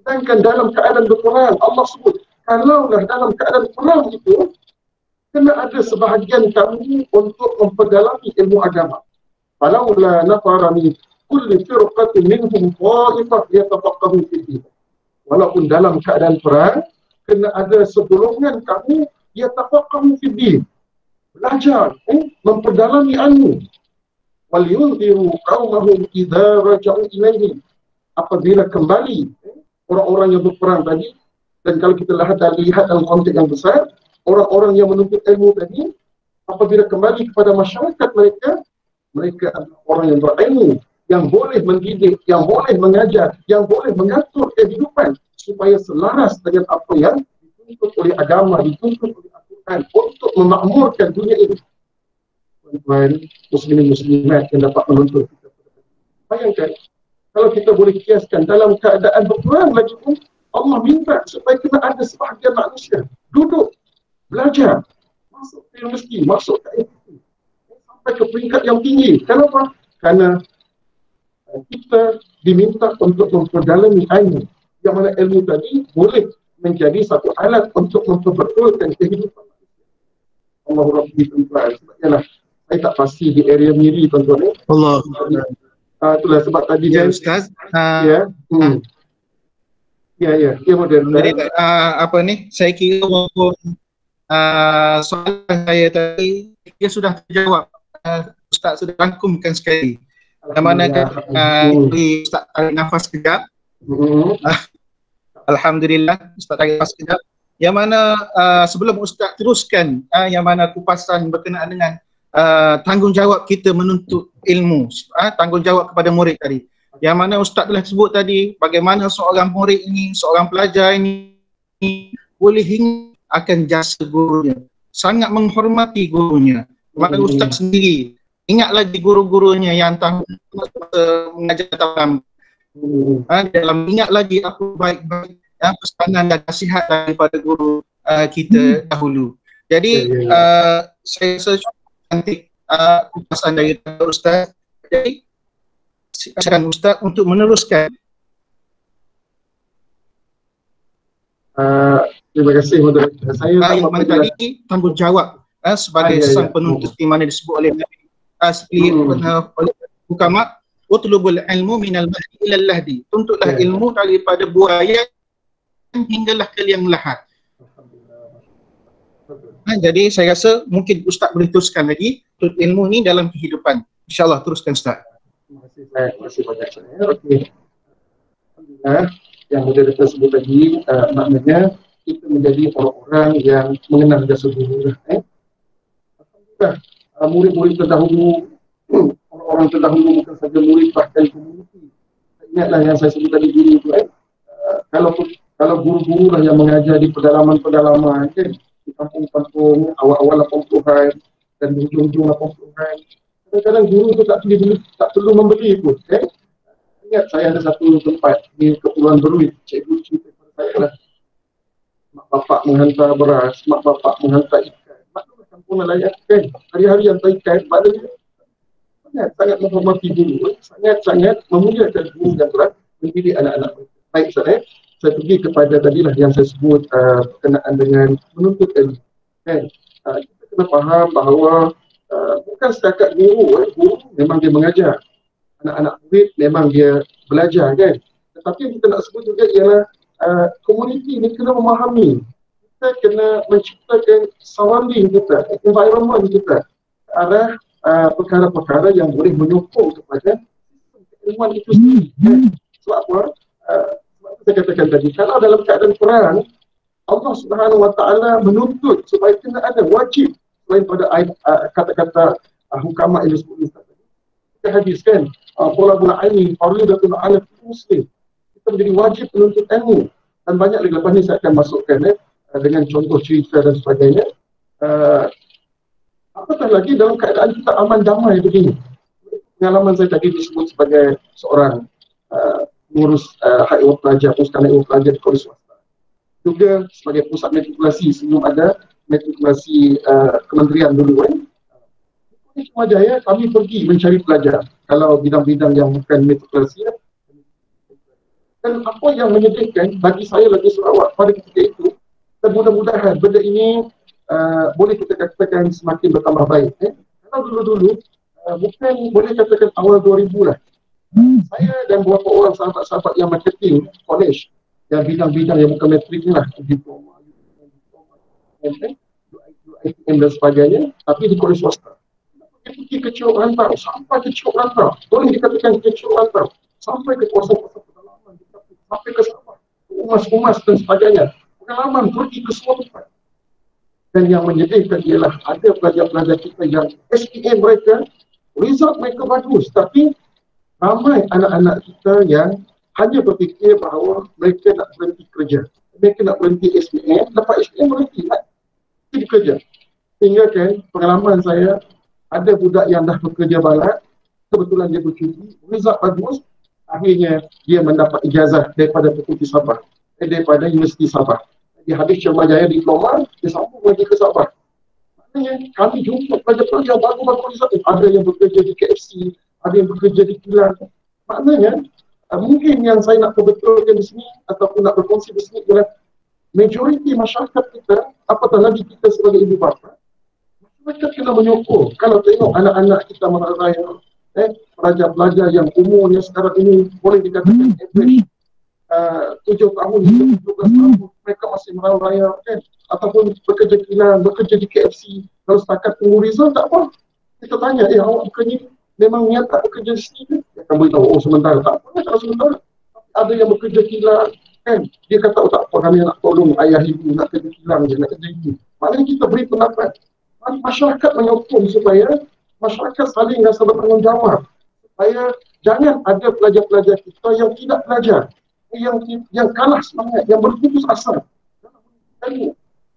Sedangkan dalam keadaan berperang, Allah sebut, kalaulah dalam keadaan perang itu, kena ada sebahagian kami untuk memperdalami ilmu agama. Falaulah nafara min kulli firqatin minhum ta'ifah yatafaqahu fi din. Walaupun dalam keadaan perang, kena ada segolongan kami yatafaqahu fi din. Belajar, memperdalami ilmu. Wal yunziru qaumahum idza raja'u ilaihim. Apabila kembali orang-orang yang berperang tadi, dan kalau kita lihat dalam konteks yang besar, orang-orang yang menuntut ilmu tadi, apabila kembali kepada masyarakat mereka adalah orang yang berilmu, yang boleh mendidik, yang boleh mengajar, yang boleh mengatur kehidupan supaya selaras dengan apa yang dituntut oleh agama, dituntut oleh Al-Quran untuk memakmurkan dunia ini. Tuan-tuan, muslimin muslimat yang dapat menuntut kita. Bayangkan, kalau kita boleh kiaskan dalam keadaan berperang lagi pun, Allah minta supaya kena ada sebahagian manusia duduk, belajar, masuk ke universiti, masuk ke FPT, sampai ke peringkat yang tinggi. Kenapa? Kerana kita diminta untuk memperdalami ilmu, yang mana ilmu tadi boleh menjadi satu alat untuk memperbetulkan kehidupan manusia. Allah Rabbi tuan-tuan. Sebabnya saya tak pasti di area Miri tuan-tuan. Allah. Itulah sebab tadi ya Ustaz. Ya modern. Jadi apa ni? Saya kira walaupun soalan saya tadi dia sudah terjawab Ustaz sudah rangkumkan sekali. Yang mana Ustaz tarik nafas sekejap. Alhamdulillah, Ustaz tarik nafas sekejap. Yang mana sebelum Ustaz teruskan yang mana kupasan berkenaan dengan tanggungjawab kita menuntut ilmu, tanggungjawab kepada murid tadi. Yang mana Ustaz telah sebut tadi bagaimana seorang murid ini, seorang pelajar ini boleh hingga akan jasa gurunya, sangat menghormati gurunya. Maka Ustaz sendiri ingat lagi guru-gurunya yang tahu mengajar dalam ingat lagi apa baik-baik pesanan dan nasihat daripada guru kita dahulu. Jadi saya rasa cantik kupasan dari Ustaz. Jadi silakan Ustaz untuk meneruskan. Terima kasih moderator. Saya mana tadi tanggungjawab sebagai sang penuntut di mana disebut oleh Nabi oleh hukama, utlubul ilmu minal mahdi ilal lahdi. Tuntutlah ilmu daripada buaya hinggalah ke liang lahat. Jadi saya rasa mungkin Ustaz boleh teruskan lagi tuntut ilmu ni dalam kehidupan. InsyaAllah teruskan Ustaz. Terima kasih banyak saya. Okey. Alhamdulillah, yang moderator sebut tadi maknanya kita menjadi orang-orang yang mengenal jasa guru. Alhamdulillah, murid-murid terdahulu, orang-orang terdahulu bukan saja murid, bahkan komuniti. Ingatlah yang saya sebut tadi dulu tu kalau guru-guru lah yang mengajar di pedalaman-pedalaman kan, di kampung-kampung awal-awal 80-an dan di hujung-hujung 80-an, kadang-kadang guru tu tak perlu membeli pun kan. Ingat saya ada satu tempat di Kepulauan Berui, cikgu cerita kepada saya lah, mak bapak menghantar beras, mak bapak menghantar ikan, maknanya kampung nelayan kan, hari-hari hantar ikan, maknanya sangat menghormati guru, sangat-sangat memuliakan guru yang telah mendidik anak-anak. Baik saya pergi kepada tadilah yang saya sebut berkenaan dengan menuntut ilmu kan. Kita kena faham bahawa bukan setakat guru memang dia mengajar, anak-anak murid memang dia belajar kan, tetapi yang kita nak sebut juga ialah komuniti ni kena memahami, kita kena menciptakan surrounding kita, environment kita ke arah perkara-perkara yang boleh menyokong kepada keilmuan itu sendiri kan. Sebab apa? Sebab saya katakan tadi, kalau dalam keadaan perang, Allah Subhanahu Wa Taala menuntut supaya kena ada wajib selain pada kata-kata hukama yang disebut tadi. Kita hadiskan bola-bola ini fardhatun 'ala muslim. Kita menjadi wajib menuntut ilmu, dan banyak lagi lepas ni saya akan masukkan dengan contoh cerita dan sebagainya. Apatah lagi dalam keadaan kita aman damai begini. Pengalaman saya tadi disebut sebagai seorang pengurus hak ehwal pelajar, Pusat Ehwal Pelajar di Kolej Swasta. Juga sebagai pusat matrikulasi sebelum ada matrikulasi kementerian dulu kan. Di Sumatera kami pergi mencari pelajar kalau bidang-bidang yang bukan matrikulasi. Dan apa yang menyedihkan bagi saya lagi Sarawak pada ketika itu, dan mudah-mudahan benda ini boleh kita katakan semakin bertambah baik. Kalau dulu-dulu bukan boleh katakan awal 2000 lah, saya dan beberapa orang sahabat-sahabat yang marketing college yang bidang-bidang yang bukan matrik lah, diploma, ITM dan sebagainya, tapi di kolej swasta. Pergi ke Ciuk Rantau, sampai ke Ciuk Rantau, boleh dikatakan ke Ciuk Rantau, sampai ke kawasan-kawasan pedalaman, sampai ke Sabah, Umas-Umas dan sebagainya. Pengalaman pergi ke semua tempat. Dan yang menyedihkan ialah ada pelajar-pelajar kita yang SPM mereka, result mereka bagus, tapi ramai anak-anak kita yang hanya berfikir bahawa mereka nak berhenti kerja. Mereka nak berhenti SPM, dapat SPM berhenti, nak berhenti kerja. Sehingga kan pengalaman saya, ada budak yang dah bekerja balat, kebetulan dia bercuti, result bagus, akhirnya dia mendapat ijazah daripada Fakulti Sabah, daripada Universiti Sabah. Dia habis Cermajaya diploma, dia sambung lagi ke Sabah. Maknanya kami jumpa pelajar-pelajar bagus-bagus result. Ada yang bekerja di KFC, ada yang bekerja di kilang. Maknanya mungkin yang saya nak perbetulkan di sini ataupun nak berkongsi di sini ialah majoriti masyarakat kita, apatah lagi kita sebagai ibu bapa, masyarakat kena menyokong. Kalau tengok anak-anak kita meraya, pelajar-pelajar yang umurnya sekarang ini boleh dikatakan average 7 tahun, 17 tahun, mereka masih meraya kan, ataupun bekerja kilang, bekerja di KFC. Kalau setakat tunggu result tak apa, Kita tanya, awak bekerja memang niat tak bekerja di sini? Dia akan beritahu, oh sementara. Tak apa, tak sementara. Ada yang bekerja kilang, kan? Dia kata, oh tak apa, kami nak tolong ayah ibu, nak kerja kilang je, nak kerja ini. Maknanya kita beri pendapat. Masyarakat menyokong supaya masyarakat saling rasa bertanggungjawab. Supaya jangan ada pelajar-pelajar kita yang tidak belajar, yang kalah semangat, yang berputus asa.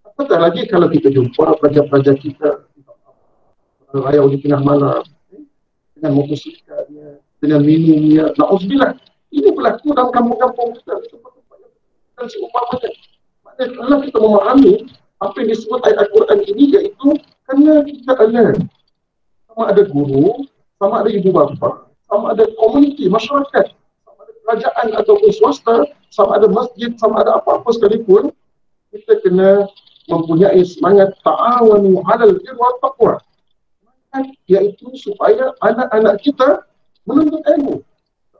Apatah lagi kalau kita jumpa pelajar-pelajar kita raya di tengah malam dengan motosikletnya, dengan minumnya. Na'udzubillah, ini berlaku dalam kampung-kampung kita, tempat-tempat yang seumpamanya. Maknanya kalau kita memahami apa yang disebut ayat Al-Quran ini, iaitu kerana kita alert, sama ada guru, sama ada ibu bapa, sama ada komuniti, masyarakat, sama ada kerajaan ataupun swasta, sama ada masjid, sama ada apa-apa sekalipun, kita kena mempunyai semangat ta'awanu 'alal birri wat taqwa, iaitu supaya anak-anak kita menuntut ilmu.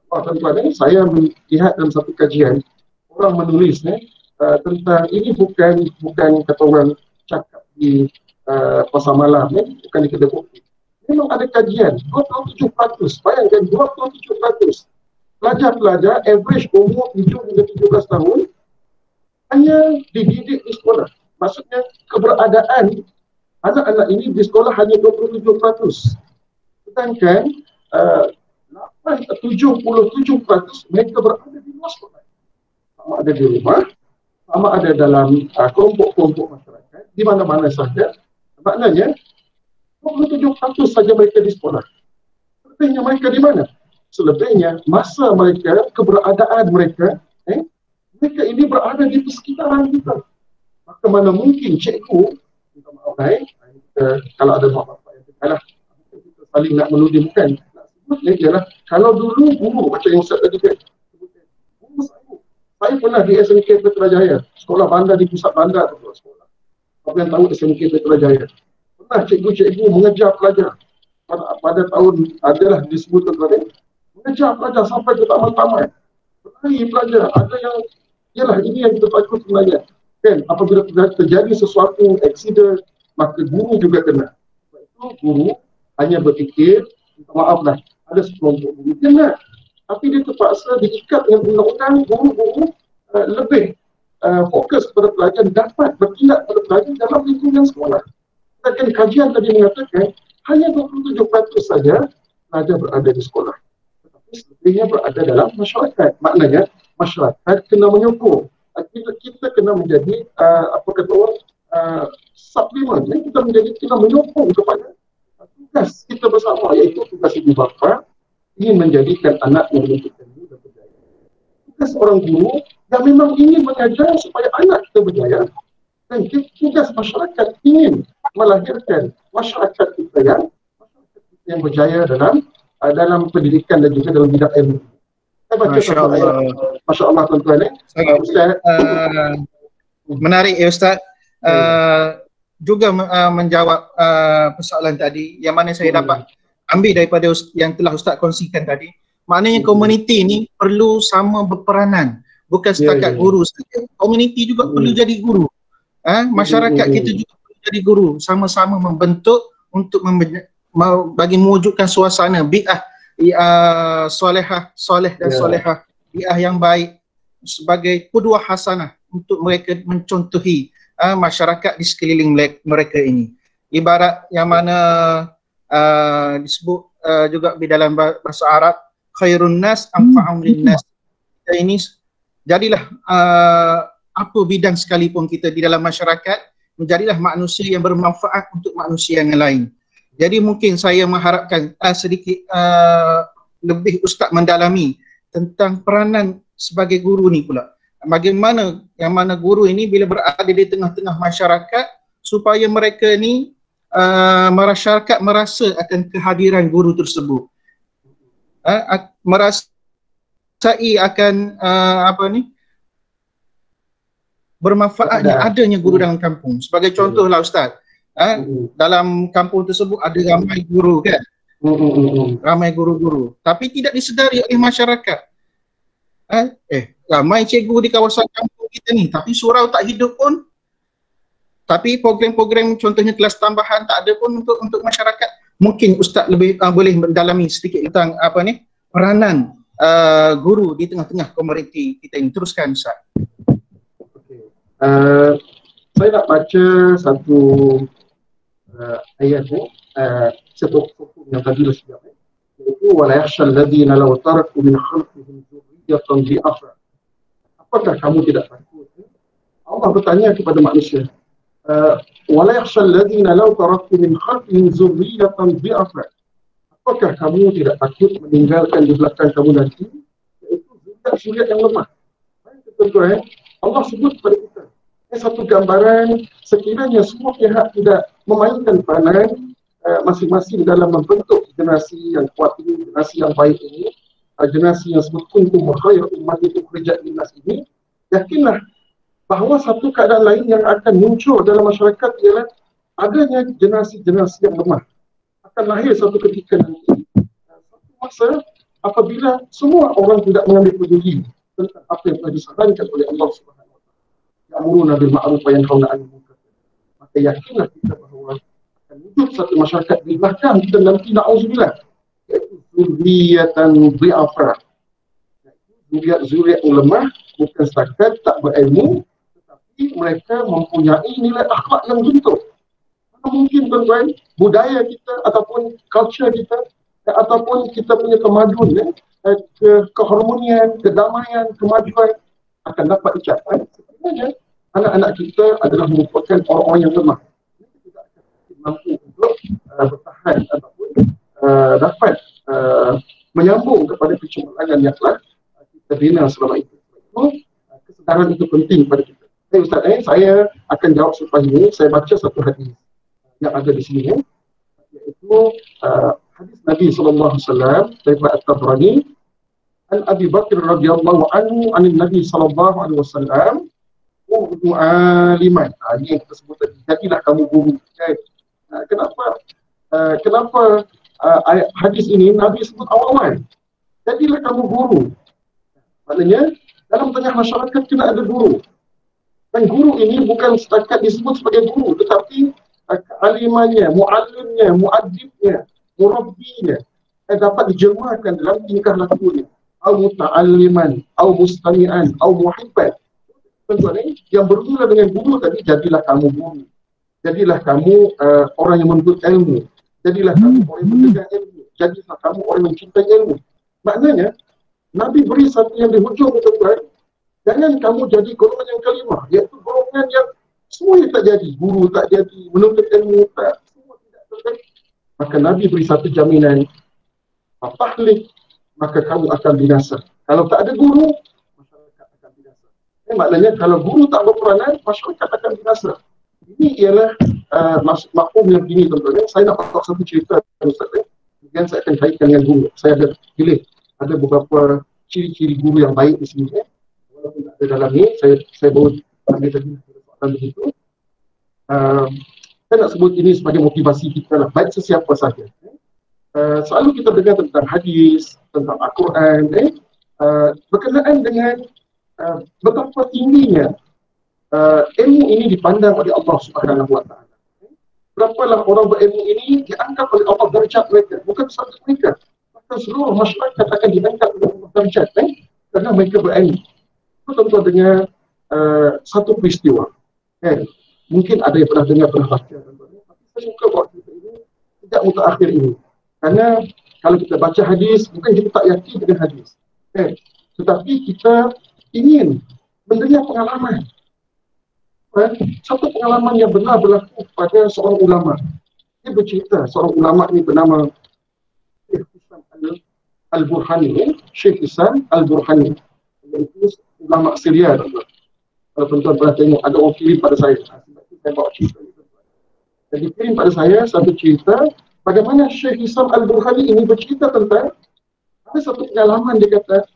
Tuan-tuan, saya melihat dalam satu kajian orang menulis tentang ini, bukan kata orang cakap di pasar malam, bukan di kedai kopi. Memang ada kajian 27%, bayangkan 27% pelajar-pelajar average umur 7 hingga 17 tahun hanya dididik di sekolah. Maksudnya keberadaan anak-anak ini di sekolah hanya 27%. Sedangkan 77% mereka berada di luar sekolah. Sama ada di rumah, sama ada dalam kelompok-kelompok masyarakat, di mana-mana saja. Maknanya 27% saja mereka di sekolah. Selebihnya mereka di mana? Selebihnya masa mereka, keberadaan mereka, mereka ini berada di persekitaran kita. Maka mana mungkin cikgu, minta maaf kalau ada mak bapak yang kalah, kita saling nak menuding, bukan. Nak sebut ialah, kalau dulu guru, macam yang Ustaz tadi kan, guru saya pernah di SMK Putrajaya, sekolah bandar di pusat bandar tu sekolah. Apa yang tahu SMK Putrajaya? Pernah cikgu-cikgu mengejar pelajar. Pada tahun adalah disebut tadi, mengejar pelajar sampai ke taman-taman. Berlari pelajar, ada yang, ialah ini yang kita takut sebenarnya. Kan, apabila terjadi sesuatu accident, maka guru juga kena. Sebab itu guru hanya berfikir, minta maaflah, ada sekelompok guru kena. Tapi dia terpaksa diikat dengan undang-undang, guru-guru lebih fokus kepada pelajar, dapat bertindak pada pelajar dalam lingkungan sekolah. Dan kajian tadi mengatakan, hanya 27% saja pelajar berada di sekolah. Tetapi selebihnya berada dalam masyarakat. Maknanya, masyarakat kena menyokong. Kita kena menjadi apa kata orang suplemen, kita menyokong kepada tugas kita bersama, iaitu tugas ibu bapa ingin menjadikan anak yang menuntut ilmu dan berjaya. Tugas orang guru yang memang ingin mengajar supaya anak kita berjaya, dan tugas masyarakat ingin melahirkan masyarakat kita yang berjaya dalam pendidikan dan juga dalam bidang ilmu. Masya Allah. Masya Allah, tuan-tuan. Menarik ya Ustaz. Juga menjawab persoalan tadi yang mana saya dapat ambil daripada yang telah Ustaz kongsikan tadi. Maknanya komuniti ini perlu sama berperanan, bukan setakat guru saja. Komuniti juga perlu jadi guru. Masyarakat kita juga perlu jadi guru, sama-sama membentuk untuk bagi mewujudkan suasana bi'ah soleh dan solehah, bi'ah yang baik sebagai qudwah hasanah untuk mereka mencontohi masyarakat di sekeliling mereka ini. Ibarat yang mana disebut juga di dalam bahasa Arab, khairun nas anfa'um linnas. Ini jadilah apa bidang sekalipun kita di dalam masyarakat, menjadilah manusia yang bermanfaat untuk manusia yang lain. Jadi mungkin saya mengharapkan sedikit lebih Ustaz mendalami tentang peranan sebagai guru ni pula. Bagaimana yang mana guru ini bila berada di tengah-tengah masyarakat supaya mereka ni masyarakat merasa akan kehadiran guru tersebut. Merasai akan bermanfaatnya adanya guru dalam kampung. Sebagai contohlah Ustaz, dalam kampung tersebut ada ramai guru kan, ramai guru-guru, tapi tidak disedari oleh masyarakat. Ramai cikgu di kawasan kampung kita ni, tapi surau tak hidup pun, tapi program-program contohnya kelas tambahan tak ada pun untuk masyarakat. Mungkin Ustaz lebih boleh mendalami sedikit tentang peranan guru di tengah-tengah komuniti kita ini. Teruskan Ustaz. Okay. Saya nak baca satu ayat satu yang tadi sudah, iaitu wala yakhshal ladzina law taraku min khalfihim dzurriyyatan dhi'afan. Apakah kamu tidak takut? Allah bertanya kepada manusia, wala yakhshal ladzina law taraku min khalfihim dzurriyyatan dhi'afan. Apakah kamu tidak takut meninggalkan di belakang kamu nanti iaitu zuriat yang lemah? Tuan-tuan, Allah sebut kepada kita satu gambaran sekiranya semua pihak tidak memainkan peranan masing-masing dalam membentuk generasi yang kuat ini, generasi yang baik ini, generasi yang sebut kuntum khair ummatin ukhrijat linnas ini, yakinlah bahawa satu keadaan lain yang akan muncul dalam masyarakat ialah adanya generasi-generasi yang lemah. Akan lahir satu ketika nanti, satu masa apabila semua orang tidak mengambil peduli tentang apa yang telah disarankan oleh Allah Subhanahu wa taala. Ya'muruna bil ma'ruf wa yanhauna 'anil munkar. Maka yakinlah kita bahawa akan wujud satu masyarakat di belakang kita nanti, na'udzubillah, iaitu zurriyatan dhi'afa. Zuriat yang lemah, bukan setakat tak berilmu, tetapi mereka mempunyai nilai akhlak yang bentuk. Mana mungkin tuan-tuan, budaya kita ataupun culture kita ataupun kita punya kemajuan, keharmonian, kedamaian, kemajuan akan dapat dicapai sekiranya anak-anak kita adalah merupakan orang-orang yang lemah. Mereka tidak akan mampu untuk bertahan ataupun dapat menyambung kepada kecemerlangan yang telah kita bina selama itu. Kesedaran itu penting pada kita. Ustaz, saya akan jawab selepas ini. Saya baca satu hadis yang ada di sini, iaitu hadis Nabi SAW daripada At-Tabrani an Abi Bakr radhiyallahu anhu anin Nabi SAW urdu aliman. Ini yang kita sebut tadi, jadilah kamu guru. Kenapa hadis ini Nabi sebut awal-awal, jadilah kamu guru? Maknanya dalam tengah masyarakat kena ada guru. Dan guru ini bukan setakat disebut sebagai guru, tetapi kealimannya, mu'allimnya, mu'adibnya, murabbinya dapat dijelmakan dalam tingkah lakunya. Au muta'alliman, au mustami'an, au muhibban. Tuan-tuan, yang bermula dengan guru tadi, jadilah kamu guru. Jadilah kamu orang yang menuntut ilmu. Jadilah kamu orang yang menjaga ilmu. Jadilah kamu orang yang mencintai ilmu. Maknanya, Nabi beri satu yang di hujung, tuan-tuan. Jangan kamu jadi golongan yang kelimah, iaitu golongan yang semuanya tak jadi. Guru tak jadi, menuntut ilmu tak, semua tidak terjadi. Maka Nabi beri satu jaminan, apahlik, maka kamu akan binasa. Kalau tak ada guru, masyarakat akan binasa. Maknanya kalau guru tak berperanan, masyarakat akan binasa. Ini ialah maksud yang begini, tuan-tuan. Saya nak pakai satu cerita, Ustaz. Kemudian saya akan kaitkan dengan guru. Saya ada pilih, ada beberapa ciri-ciri guru yang baik di sini. Walaupun tak ada dalam ni, saya baru ambil tadi soalan begitu. Saya nak sebut ini sebagai motivasi kita lah, baik sesiapa sahaja. Selalu kita dengar tentang hadis, tentang Al-Quran, berkenaan dengan betapa tingginya ilmu ini dipandang oleh Allah Subhanahu wa taala. Berapalah orang berilmu ini diangkat oleh Allah darjat mereka, bukan sahaja mereka, bahkan seluruh masyarakat akan diangkat oleh Allah darjat kerana mereka berilmu. Tentu dengan satu peristiwa. Mungkin ada yang pernah dengar, pernah baca, tapi saya suka buat cerita ini sejak mutakhir ini. Kerana kalau kita baca hadis, bukan kita tak yakin dengan hadis. Tetapi kita ingin mendengar pengalaman. Satu pengalaman yang benar berlaku pada seorang ulama. Dia bercerita, seorang ulama ini bernama Syekh Isam Al-Burhani. Syekh Isam Al-Burhani. Iaitu ulama Syria. Kalau tuan-tuan pernah tengok, ada orang kirim pada saya. Saya bawa cerita ni. Jadi kirim pada saya satu cerita bagaimana Syekh Isam Al-Burhani ini bercerita tentang ada satu pengalaman. Dia kata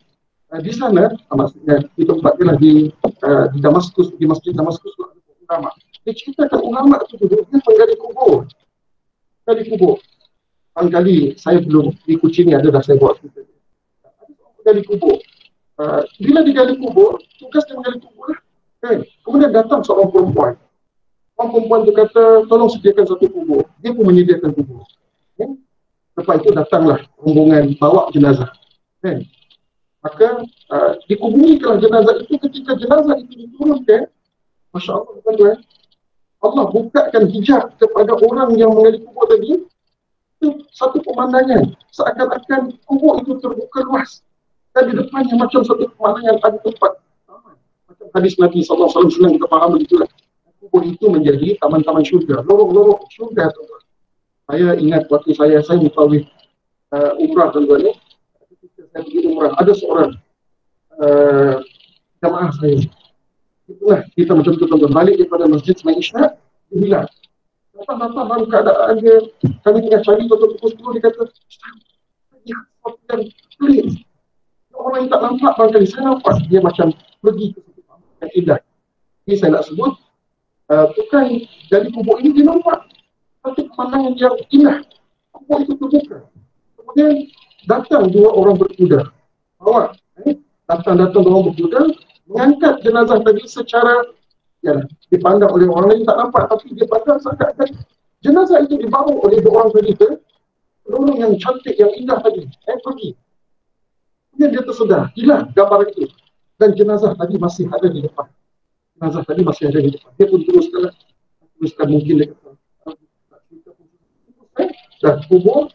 di sana, maksudnya di tempat dia lah di Damaskus, di Masjid Damaskus ada ulama. Dia ceritakan ulama itu duduknya menggali kubur. Menggali kubur. Kali saya belum di Kuching ni ada dah saya buat cerita ni. Ada seorang menggali kubur. Bila digali kubur, tugas dia menggali kubur lah. Kemudian datang seorang perempuan. Orang perempuan tu kata, tolong sediakan satu kubur. Dia pun menyediakan kubur. Lepas itu datanglah rombongan bawa jenazah. Kan? Maka dikuburikanlah jenazah itu. Ketika jenazah itu diturunkan, Masya Allah, tuan-tuan, Allah bukakan hijab kepada orang yang mengali kubur tadi. Itu satu pemandangan. Seakan-akan kubur itu terbuka luas. Dan di depannya macam satu pemandangan ada tempat. Macam hadis Nabi SAW senang kita faham begitulah. Kubur itu menjadi taman-taman syurga. Lorong-lorong syurga, tuan-tuan. Saya ingat waktu saya mutawif umrah, tuan-tuan. Ketika saya pergi umrah, ada seorang jamaah saya. Itulah kita macam tu, tuan-tuan. Balik daripada masjid Semai Isyak, dia bilang, datang baru keadaan dia, kami tengah cari tuan-tuan pukul 10, dia kata, dia sesuatu yang pelik. Orang yang tak nampak barangkali, saya nampak dia macam pergi ke satu tempat yang indah. Ini saya nak sebut, bukan dari kubur ini dia nampak satu pemandangan yang indah. Kubur itu terbuka. Kemudian datang dua orang berkuda. Awak, datang dua orang berkuda, mengangkat jenazah tadi secara dipandang oleh orang lain tak nampak, tapi dia pandang seakan-akan jenazah itu dibawa oleh dua orang tadi ke lorong yang cantik, yang indah tadi. Pergi. Kemudian dia tersedar, hilang gambar itu. Dan jenazah tadi masih ada di depan. Jenazah tadi masih ada di depan. Dia pun teruskan mungkin dia kata, dah kubur,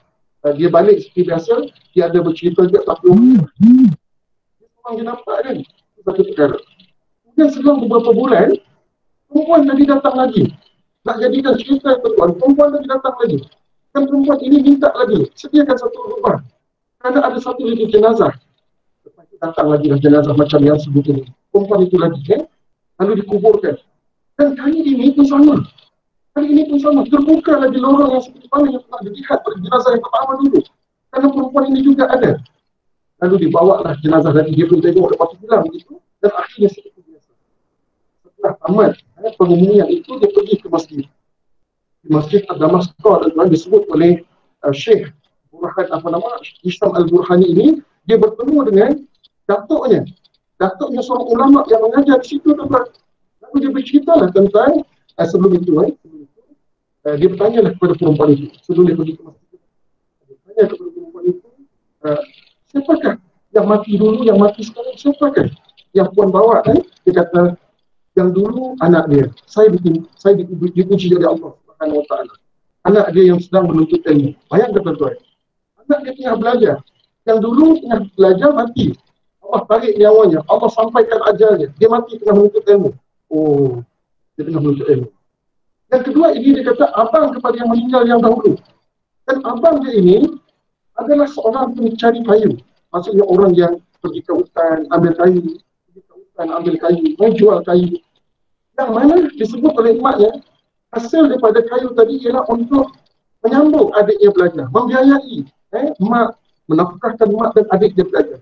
dia balik seperti biasa, dia ada bercerita juga, tapi orang dia nampak kan, satu perkara. Kemudian selang beberapa bulan, perempuan tadi datang lagi. Nak jadikan cerita tuan, perempuan tadi datang lagi. Dan perempuan ini minta lagi, sediakan satu rumah. Kerana ada satu lagi jenazah. Lepas itu datang lagi lah jenazah macam yang sebut ini. Perempuan itu lagi, lalu dikuburkan. Dan kali ini pun sama. Kali ini pun sama. Terbuka lagi lorong yang seperti mana yang pernah dilihat pada jenazah yang pertama dulu. Kerana perempuan ini juga ada. Lalu dibawalah jenazah lagi. Dia pun tengok lepas itu hilang begitu. Dan akhirnya seperti biasa. Setelah tamat pengumian itu, dia pergi ke masjid. Di masjid Ad-Damaskar, dan disebut oleh Syekh Burhan, Islam Al-Burhani ini, dia bertemu dengan datuknya seorang ulama yang mengajar di situ, tuan-tuan. Lalu dia berceritalah tentang sebelum itu dia bertanyalah kepada perempuan itu sebelum dia pergi ke masjid. Dia bertanya kepada perempuan itu, siapakah yang mati dulu, yang mati sekarang, siapakah yang puan bawa? Dia kata, yang dulu anak dia, saya dipuji oleh Allah Subhanahu Wa Taala. Anak dia yang sedang menuntut ilmu. Bayangkan tuan-tuan, anak dia tengah belajar. Yang dulu tengah belajar mati. Allah tarik nyawanya, Allah sampaikan ajalnya. Dia mati tengah menuntut ilmu. Oh, dia tengah menuntut ilmu. Yang kedua ini dia kata abang kepada yang meninggal yang dahulu. Dan abang dia ini adalah seorang pencari kayu. Maksudnya orang yang pergi ke hutan, ambil kayu, menjual kayu. Yang mana disebut oleh emaknya, hasil daripada kayu tadi ialah untuk menyambung adiknya belajar, membiayai mak, menafkahkan mak dan adik dia belajar.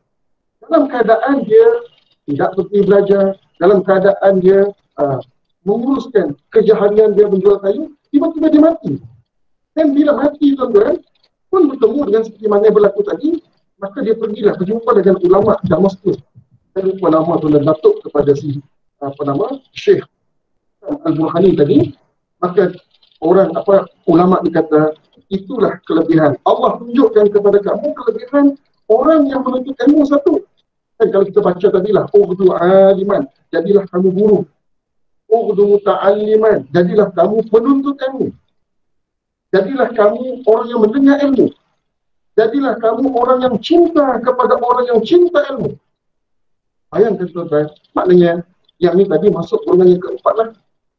Dalam keadaan dia tidak pergi belajar, dalam keadaan dia menguruskan kerja harian dia menjual kayu, tiba-tiba dia mati. Dan bila mati, tuan-tuan, pun bertemu dengan seperti mana yang berlaku tadi, maka dia pergilah berjumpa dengan ulama Damaskus. Saya lupa nama tuan-tuan, datuk kepada si Syekh Al-Burhani tadi. Maka ulama dikata, itulah kelebihan. Allah tunjukkan kepada kamu kelebihan orang yang menuntut ilmu satu. Dan kalau kita baca tadilah, ughdu aliman, jadilah kamu guru. Ughdu muta'alliman, jadilah kamu penuntut ilmu. Jadilah kamu orang yang mendengar ilmu. Jadilah kamu orang yang cinta kepada orang yang cinta ilmu. Bayangkan tuan-tuan, maknanya yang ini tadi masuk golongan yang keempat lah.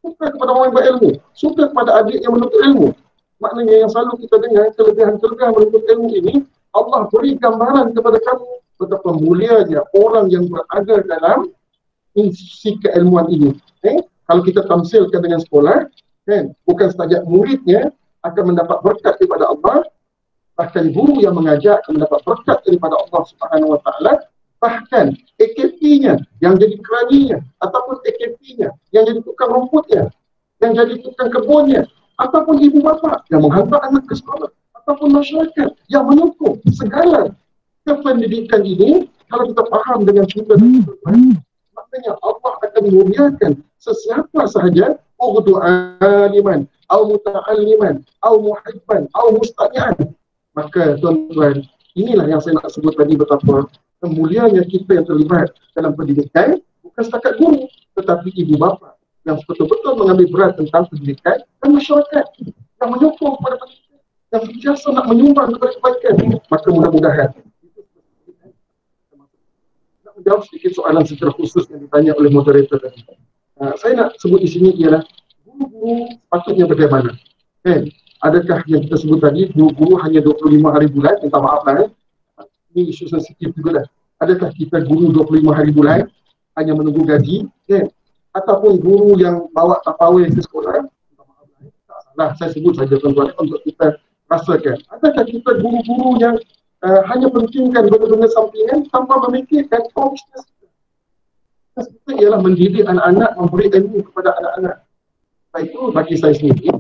Suka kepada orang yang berilmu, suka kepada adik yang menuntut ilmu. Maknanya yang selalu kita dengar kelebihan-kelebihan menuntut ilmu ini, Allah beri gambaran kepada kamu betapa mulianya orang yang berada dalam institusi keilmuan ini. Kalau kita tamsilkan dengan sekolah, bukan sahaja muridnya akan mendapat berkat daripada Allah, bahkan guru yang mengajar akan mendapat berkat daripada Allah Subhanahu Wa Taala. Bahkan AKP-nya yang jadi keraninya, ataupun AKP-nya yang jadi tukang rumputnya, yang jadi tukang kebunnya, ataupun ibu bapa yang menghantar anak ke sekolah, ataupun masyarakat yang menyokong segala kependidikan ini. Kalau kita faham dengan cerita tersebut, maknanya Allah akan memuliakan sesiapa sahaja, ughdu aliman, au muta'alliman, au muhibban, au mustami'an. Maka tuan-tuan, inilah yang saya nak sebut tadi betapa kemuliaannya kita yang terlibat dalam pendidikan, bukan setakat guru, tetapi ibu bapa yang betul-betul mengambil berat tentang pendidikan dan masyarakat yang menyokong kepada pendidikan, yang sentiasa nak menyumbang kepada kebaikan. Maka mudah-mudahan nak menjawab sedikit soalan secara khusus yang ditanya oleh moderator tadi. Saya nak sebut di sini ialah guru-guru patutnya bagaimana? Adakah yang kita sebut tadi guru hanya 25 hari bulan? Minta maaf lah, ini isu sensitif juga dah. Adakah kita guru 25 hari bulan hanya menunggu gaji? Ataupun guru yang bawa tapawai ke sekolah? Minta maaf lah, tak salah, saya sebut saja tuan-tuan untuk kita rasakan. Adakah kita guru-guru yang hanya pentingkan benda-benda sampingan tanpa memikirkan bisnes kita? Bisnes kita ialah mendidik anak-anak, memberi ilmu kepada anak-anak. Baik, itu bagi saya sendiri.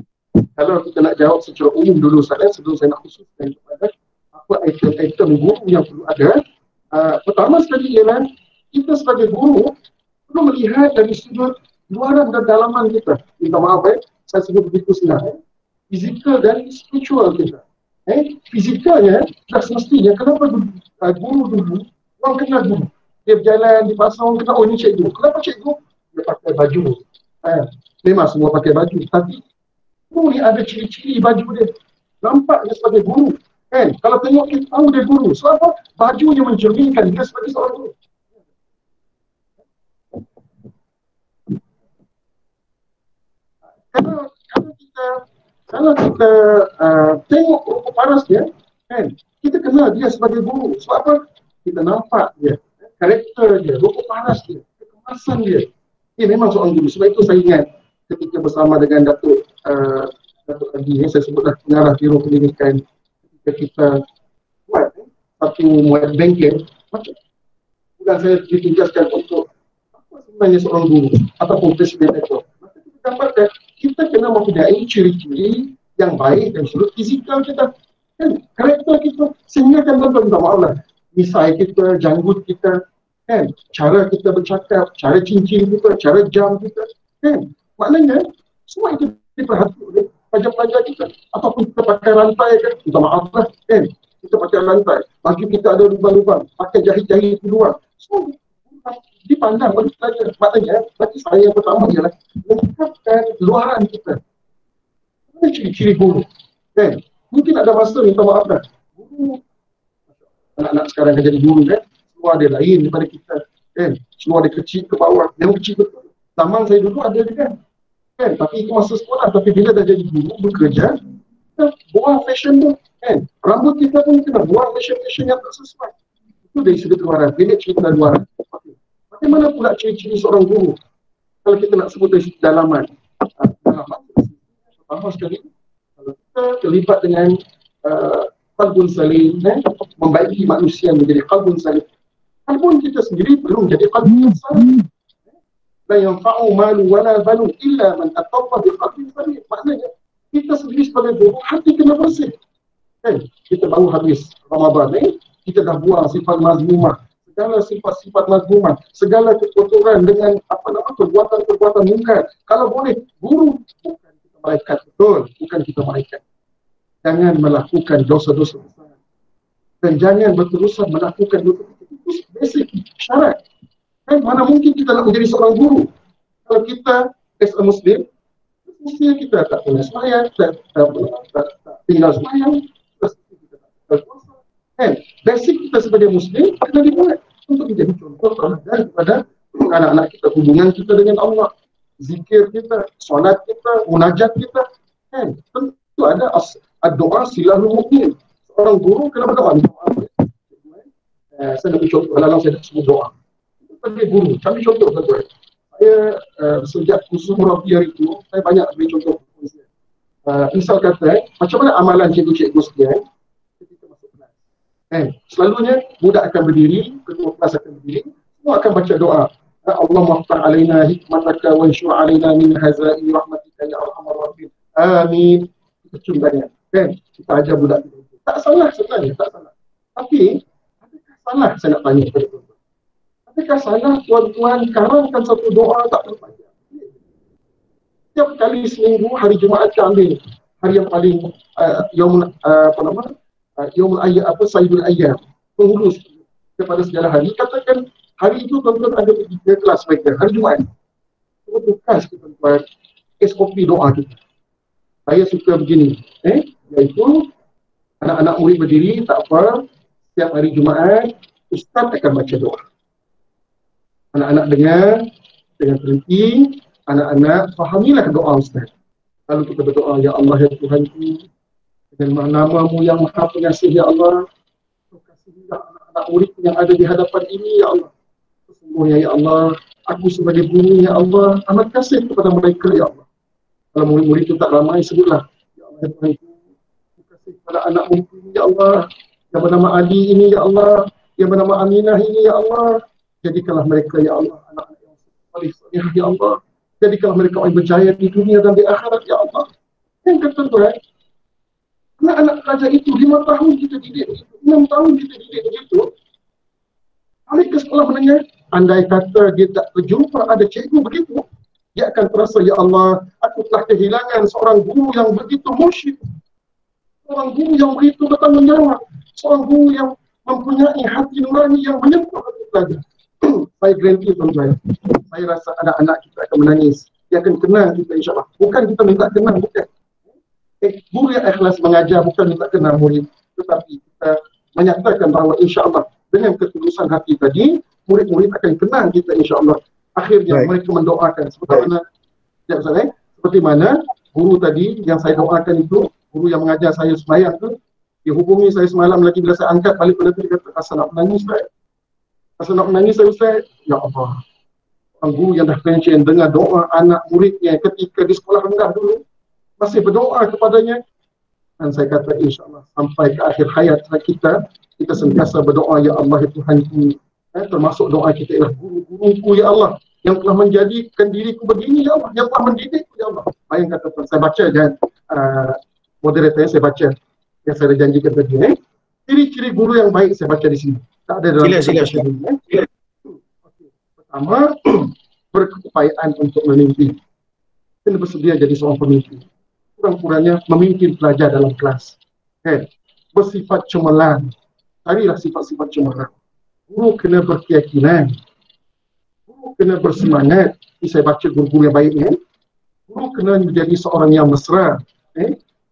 Kalau kita nak jawab secara umum dulu sebelum saya nak khususkan kepada apa item-item guru yang perlu ada, pertama sekali ialah kita sebagai guru perlu melihat dari sudut luaran dan dalaman kita. Minta maaf, saya sebut begitu senang. Fizikal dan spiritual kita. Fizikalnya dah semestinya, kenapa guru dulu, orang kenal guru. Dia berjalan di pasar, orang kenal, oh ini cikgu. Kenapa cikgu? Dia pakai baju. Memang semua pakai baju, tapi guru ni ada ciri-ciri baju dia. Nampak dia sebagai guru. Kalau tengok kita tahu dia guru. Sebab apa? Bajunya mencerminkan dia sebagai seorang guru. Kalau kita tengok rupa paras dia, kita kenal dia sebagai guru. Sebab apa? Kita nampak dia, karakter dia, rupa paras dia, kekemasan dia. Dia memang seorang guru. Sebab itu saya ingat ketika bersama dengan Datuk Adi, saya sebutlah pengarah Biro Pendidikan, ketika kita buat satu muat bengkel, bukan saya ditugaskan untuk apa sebenarnya seorang guru ataupun presiden itu. Maka kita dapatkan kita kena mempunyai ciri-ciri yang baik dan sudut fizikal kita, karakter kita, sehingga kan minta maaf lah, misai kita, janggut kita, cara kita bercakap, cara cincin kita, cara jam kita, maknanya semua itu diperhatikan oleh pelajar-pelajar kita. Ataupun kita pakai rantai kan, minta maaf lah, kita pakai rantai, bagi kita ada lubang-lubang, pakai jahit-jahit di luar, semua dipandang oleh pelajar. Maknanya bagi saya yang pertama ialah lengkapkan luaran kita. Ada ciri-ciri guru, mungkin ada masa minta maaf lah, guru anak-anak sekarang kan jadi guru seluar dia lain daripada kita, seluar dia kecil ke bawah, yang kecil betul. Zaman saya dulu ada juga, tapi itu masa sekolah. Tapi bila dah jadi guru, bekerja, kita buang fashion tu, rambut kita pun kena buang fashion-fashion yang tak sesuai. Itu dari sudut luaran. Bila cerita luaran, bagaimana pula ciri-ciri seorang guru? Kalau kita nak sebut dari dalaman, pertama sekali, kalau kita terlibat dengan qalbun salim, membaiki manusia menjadi qalbun salim, qalbun kita sendiri perlu menjadi qalbun salim. La yanfa'u malu wala banun illa man atawwa bi qalbin salim. Maknanya kita sendiri sebagai guru, hati kena bersih. Kita baru habis Ramadan kita dah buang sifat mazmumah, segala sifat-sifat mazmumah, segala kekotoran dengan perbuatan-perbuatan mungkar. Kalau boleh, guru bukan kita malaikat, betul, bukan kita malaikat. Jangan melakukan dosa-dosa besar dan jangan berterusan melakukan dosa-dosa. Itu basic syarat. Mana mungkin kita nak menjadi seorang guru kalau kita as a Muslim, mestinya kita tak pernah sembahyang, tak tinggal sembahyang, kita tak puasa. Basic kita sebagai Muslim kena dibuat untuk menjadi contoh teladan kepada anak-anak kita, hubungan kita dengan Allah, zikir kita, solat kita, munajat kita. Tentu ada doa silahul mu'min. Seorang guru kena berdoa. Saya nak beri contoh, kalau saya nak sebut doa sebagai guru, kami contoh tuan-tuan. Saya sejak khusus murabi hari itu, saya banyak beri contoh. Misal kata, macam mana amalan cikgu-cikgu sekian ketika masuk kelas. Selalunya budak akan berdiri, ketua kelas akan berdiri, semua akan baca doa. Allahumma ftah alaina hikmataka wa ansyur alaina min haza'i rahmatika ya arhamar rahimin. Amin. Kita cium tangan. Kita ajar budak itu. Tak salah sebenarnya, tak salah. Tapi, adakah salah saya nak tanya kepada tuan-tuan? Adakah salah tuan-tuan karangkan satu doa tak terpanjang? Setiap kali seminggu hari Jumaat kita ambil hari yang paling Yaumul Ayyam, Sayyidul Ayyam, penghulu kepada segala hari. Katakan hari itu tuan-tuan ada pergi ke kelas mereka, hari Jumaat. Tuan-tuan tuan-tuan SOP doa kita. Saya suka begini, iaitu anak-anak murid berdiri, tak apa, setiap hari Jumaat Ustaz akan baca doa. Anak-anak dengar dengan teliti, anak-anak fahamilah doa Ustaz. Lalu kita berdoa, ya Allah ya Tuhanku, dengan nama-Mu yang Maha Pengasih ya Allah, kasihilah anak-anak murid yang ada di hadapan ini ya Allah. Sesungguhnya ya Allah, aku sebagai guru ya Allah, amat kasih kepada mereka ya Allah. Kalau murid-murid itu tak ramai, sebutlah, ya Allah ya Tuhanku, terima kasih kepada anak murid ini ya Allah, yang bernama Adi ini ya Allah, yang bernama Aminah ini ya Allah. Jadikanlah mereka ya Allah anak-anak yang saleh ya Allah. Jadikanlah mereka orang berjaya di dunia dan di akhirat ya Allah. Yang kedua, anak-anak pelajar itu 5 tahun kita didik, 6 tahun kita didik begitu. Balik ke sekolah menengah, andai kata dia tak berjumpa ada cikgu begitu, dia akan terasa, ya Allah, aku telah kehilangan seorang guru yang begitu musyrik, seorang guru yang begitu bertanggungjawab, seorang guru yang mempunyai hati nurani yang menyentuh hati pelajar. Saya garanti tuan-tuan, saya rasa anak-anak kita akan menangis. Dia akan kenal kita insyaAllah. Bukan kita minta kenal, bukan. Guru yang ikhlas mengajar bukan minta kenal murid, tetapi kita menyatakan bahawa insyaAllah dengan ketulusan hati tadi, murid-murid akan kenal kita insyaAllah. Akhirnya mereka mendoakan seperti mana guru tadi yang saya doakan itu, guru yang mengajar saya sembahyang tu, dia hubungi saya semalam lagi bila saya angkat balik pada tu, dia kata, asal nak menangis Ustaz, asal nak menangis saya Ustaz. Ya Allah, orang guru yang dah pencen dengar doa anak muridnya ketika di sekolah rendah dulu, masih berdoa kepadanya. Dan saya kata insyaAllah sampai ke akhir hayat kita sentiasa berdoa, ya Allah ya Tuhanku, termasuk doa kita ialah guru-guruku ya Allah, yang telah menjadikan diriku begini ya Allah, yang telah mendidikku ya Allah. Bayangkan tuan, saya baca dan moderatornya saya baca yang saya janjikan tadi. Ciri-ciri guru yang baik saya baca di sini. Tak ada dalam sila. Pertama, berkeupayaan untuk memimpin. Kena bersedia jadi seorang pemimpin. Kurang-kurangnya memimpin pelajar dalam kelas. Bersifat cemerlang. Carilah sifat-sifat cemerlang. Guru kena berkeyakinan. Guru kena bersemangat. Ini saya baca guru-guru yang baiknya. Guru kena menjadi seorang yang mesra.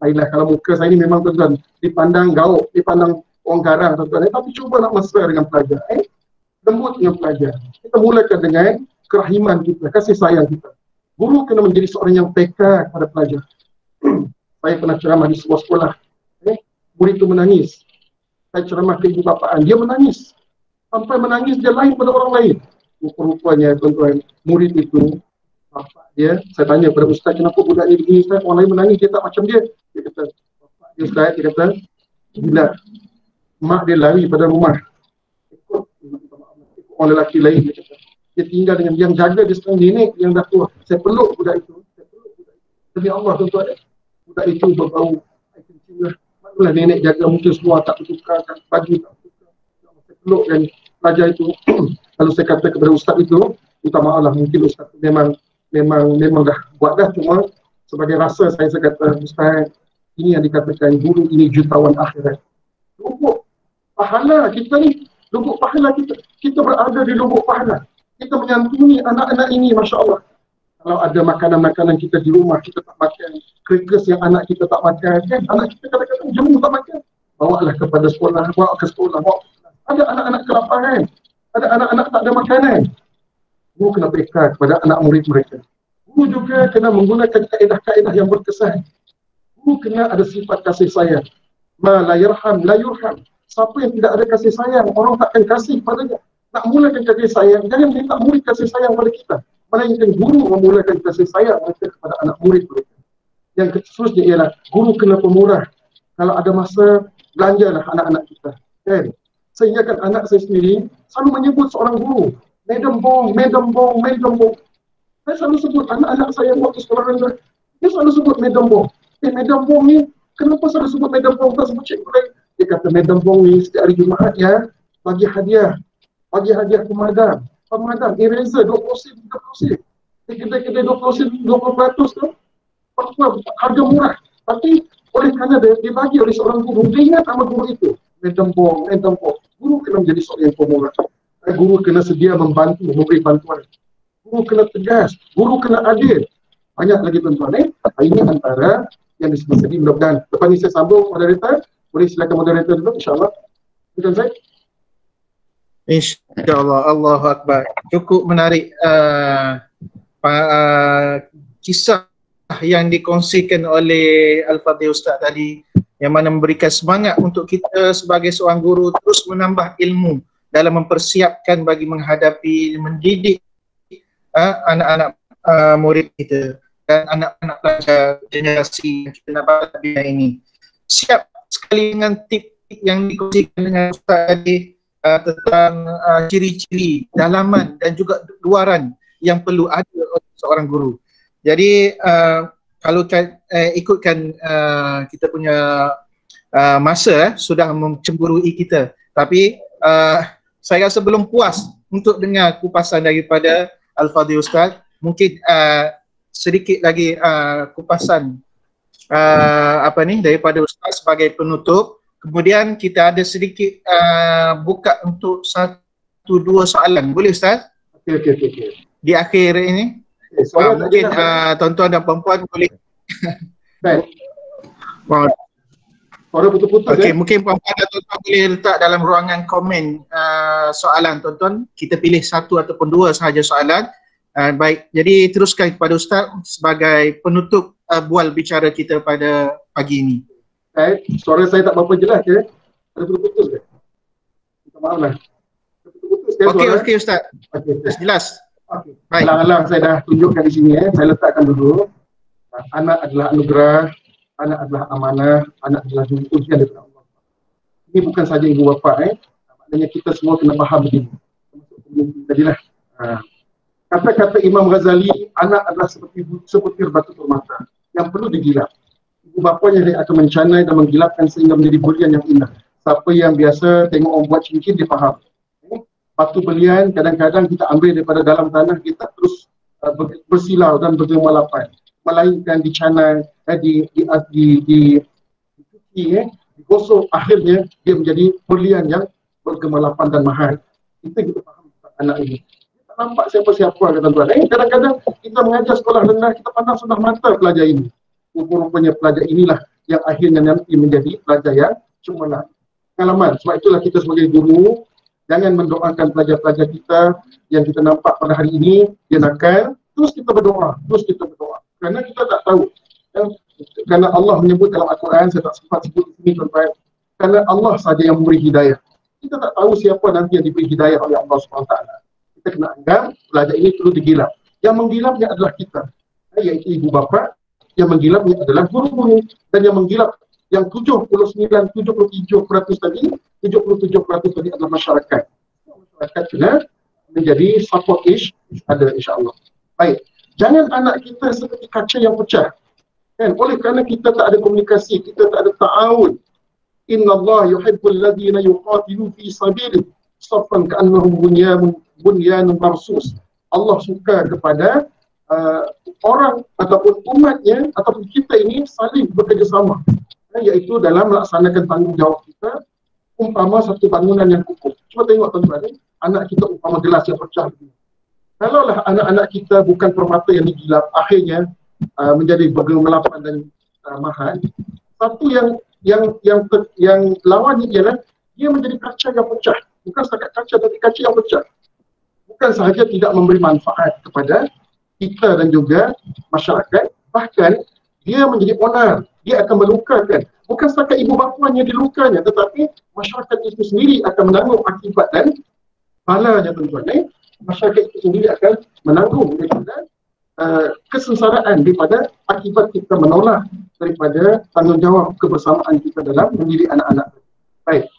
Baiklah, kalau muka saya ini memang tuan-tuan dipandang gauk, dipandang orang garang tuan-tuan. Tapi cuba nak mesra dengan pelajar. Lembut dengan pelajar. Kita mulakan dengan kerahiman kita, kasih sayang kita. Guru kena menjadi seorang yang peka kepada pelajar. Saya pernah ceramah di sebuah sekolah. Murid itu menangis. Saya ceramah ke ibu bapaan, dia menangis. Sampai menangis dia lain pada orang lain. Rupa-rupanya tuan-tuan, murid itu, bapak dia, saya tanya kepada Ustaz, kenapa budak ni begini Ustaz? Orang lain menangis, dia tak macam dia. Dia kata, bapak dia Ustaz, dia kata, bila mak dia lari pada rumah, ikut orang lelaki lain, dia kata, dia tinggal dengan yang jaga dia sekarang nenek yang dah tua. Saya peluk budak itu. Demi Allah tuan-tuan, budak itu berbau air kencing lah. Maknanya nenek jaga mungkin semua tak bertukar, baju tak bertukar. Saya peluk dan pelajar itu. Lalu saya kata kepada ustaz itu, minta maaf lah, mungkin ustaz memang dah buat dah, cuma sebagai rasa saya kata, ustaz, ini yang dikatakan guru ini jutawan akhirat. Lubuk pahala kita ni, lubuk pahala kita berada di lubuk pahala. Kita menyantuni anak-anak ini, Masya Allah. Kalau ada makanan-makanan kita di rumah, kita tak makan, krekes yang anak kita tak makan, kan? Anak kita kadang-kadang jemu tak makan, bawalah kepada sekolah, bawa ke sekolah, bawa. Ada anak-anak kelaparan, ada anak-anak tak ada makanan. Guru kena berikan kepada anak murid mereka. Guru juga kena menggunakan kaedah-kaedah yang berkesan. Guru kena ada sifat kasih sayang. Ma la yarham, la yurham. Siapa yang tidak ada kasih sayang, orang takkan kasih padanya. Nak mulakan kasih sayang, jangan minta murid kasih sayang pada kita. Melainkan guru memulakan kasih sayang mereka kepada anak murid mereka. Yang seterusnya ialah guru kena pemurah. Kalau ada masa, belanjalah anak-anak kita. Kan? Sehingga kan anak saya sendiri selalu menyebut seorang guru, Madam Bong, Madam Bong, Madam Bong. Saya selalu sebut anak-anak saya waktu sekolah rendah, dia selalu sebut Madam Bong. Madam Bong ni, kenapa selalu sebut Madam Bong, tak sebut cikgu lain? Dia kata Madam Bong ni setiap hari Jumaat ya, bagi hadiah ke madam. Pemadam, eraser 20 sen, 30 sen. Kedai-kedai 20 sen, 20% tu, harga murah. Tapi Oleh kerana dibagi oleh seorang guru, dia ingat nama guru itu. Mentempong. Guru kena menjadi seorang yang pemurah. Guru kena sedia membantu, memberi bantuan. Guru kena tegas, guru kena adil. Banyak lagi tuan-tuan. Ini antara yang disebut tadi, mudah-mudahan. Lepas ini saya sambung moderator. Boleh silakan moderator dulu, insyaAllah. Bukan saya? InsyaAllah, Allahu Akbar. Cukup menarik kisah yang dikongsikan oleh Al-Fadhil Ustaz tadi, yang mana memberikan semangat untuk kita sebagai seorang guru terus menambah ilmu dalam mempersiapkan bagi menghadapi, mendidik anak-anak murid kita dan anak-anak pelajar generasi yang kita nak bina ini. Siap sekali dengan tip yang dikongsikan dengan Ustaz tadi tentang ciri-ciri, dalaman dan juga luaran yang perlu ada oleh seorang guru. Jadi kalau ikutkan kita punya masa sudah mencemburui kita, tapi saya rasa belum puas untuk dengar kupasan daripada Al-Fadhil Ustaz. Mungkin sedikit lagi kupasan daripada Ustaz sebagai penutup. Kemudian kita ada sedikit buka untuk 1-2 soalan. Boleh Ustaz? Okey. Di akhir ini. Mungkin tuan-tuan dan perempuan boleh. Baik. Suara putus-putus. Okey, mungkin perempuan dan tuan-tuan boleh letak dalam ruangan komen soalan tuan-tuan. Kita pilih 1 ataupun 2 sahaja soalan. Baik, jadi teruskan kepada Ustaz sebagai penutup bual bicara kita pada pagi ini. Baik, suara saya tak berapa jelas ke? Ada putus-putus ke? Minta maaf lah. Putus-putus ke suara? Okey Ustaz. Okey, jelas. Okey. Baik. Alang-alang saya dah tunjukkan di sini. Saya letakkan dulu. Anak adalah anugerah, anak adalah amanah, anak adalah ujian daripada Allah. Ini bukan saja ibu bapa. Maknanya kita semua kena faham begini. Tadilah. Kata-kata Imam Ghazali, anak adalah seperti batu permata yang perlu digilap. Ibu bapanya dia akan mencanai dan menggilapkan sehingga menjadi belian yang indah. Siapa yang biasa tengok orang buat cincin, dia faham. Batu belian kadang-kadang kita ambil daripada dalam tanah, kita terus bersilau dan bergemalapan. Melainkan dicanai, digosok, akhirnya dia menjadi belian yang bergemalapan dan mahal. Kita faham anak ini. Kita nampak siapa-siapa tuan-tuan. Kadang-kadang kita mengajar sekolah rendah, kita pandang sudah mata pelajar ini. Rupa-rupanya pelajar inilah yang akhirnya nanti menjadi pelajar yang cemerlang. Pengalaman. Sebab itulah kita sebagai guru, jangan mendoakan pelajar-pelajar kita yang kita nampak pada hari ini, dia nakal, terus kita berdoa. Kerana kita tak tahu. Kerana Allah menyebut dalam Al-Quran, saya tak sempat sebut di sini tuan-tuan, kerana Allah saja yang memberi hidayah. Kita tak tahu siapa nanti yang diberi hidayah oleh Allah SWT. Kita kena anggap pelajar ini perlu digilap. Yang menggilapnya adalah kita, iaitu ibu bapa. Yang menggilapnya adalah guru-guru, dan yang menggilap yang 77% tadi adalah masyarakat. Masyarakat kena menjadi support-ish ada insya-Allah. Baik, jangan anak kita seperti kaca yang pecah. Kan, oleh kerana kita tak ada komunikasi, kita tak ada ta'awun. Innallaha yuhibbul ladzina yuqatilu fi sabilihi saffan ka'annahum bunyanun marsus. Allah suka kepada orang ataupun umatnya ataupun kita ini saling bekerjasama, iaitu dalam melaksanakan tanggungjawab kita umpama satu bangunan yang kukuh. Cuba tengok tuan-tuan, anak kita umpama gelas yang pecah. Kalaulah anak-anak kita bukan permata yang digilap, akhirnya menjadi bergemelapan dan mahal. Satu yang lawannya ialah dia menjadi kaca yang pecah. Bukan setakat kaca, tapi kaca yang pecah. Bukan sahaja tidak memberi manfaat kepada kita dan juga masyarakat, bahkan dia menjadi onar, dia akan melukakan. Bukan setakat ibu bapanya dilukanya, tetapi masyarakat itu sendiri akan menanggung akibat dan balanya tuan-tuan. Masyarakat itu sendiri akan menanggung daripada kesengsaraan daripada akibat kita menolak daripada tanggungjawab kebersamaan kita dalam mendidik anak-anak. Baik,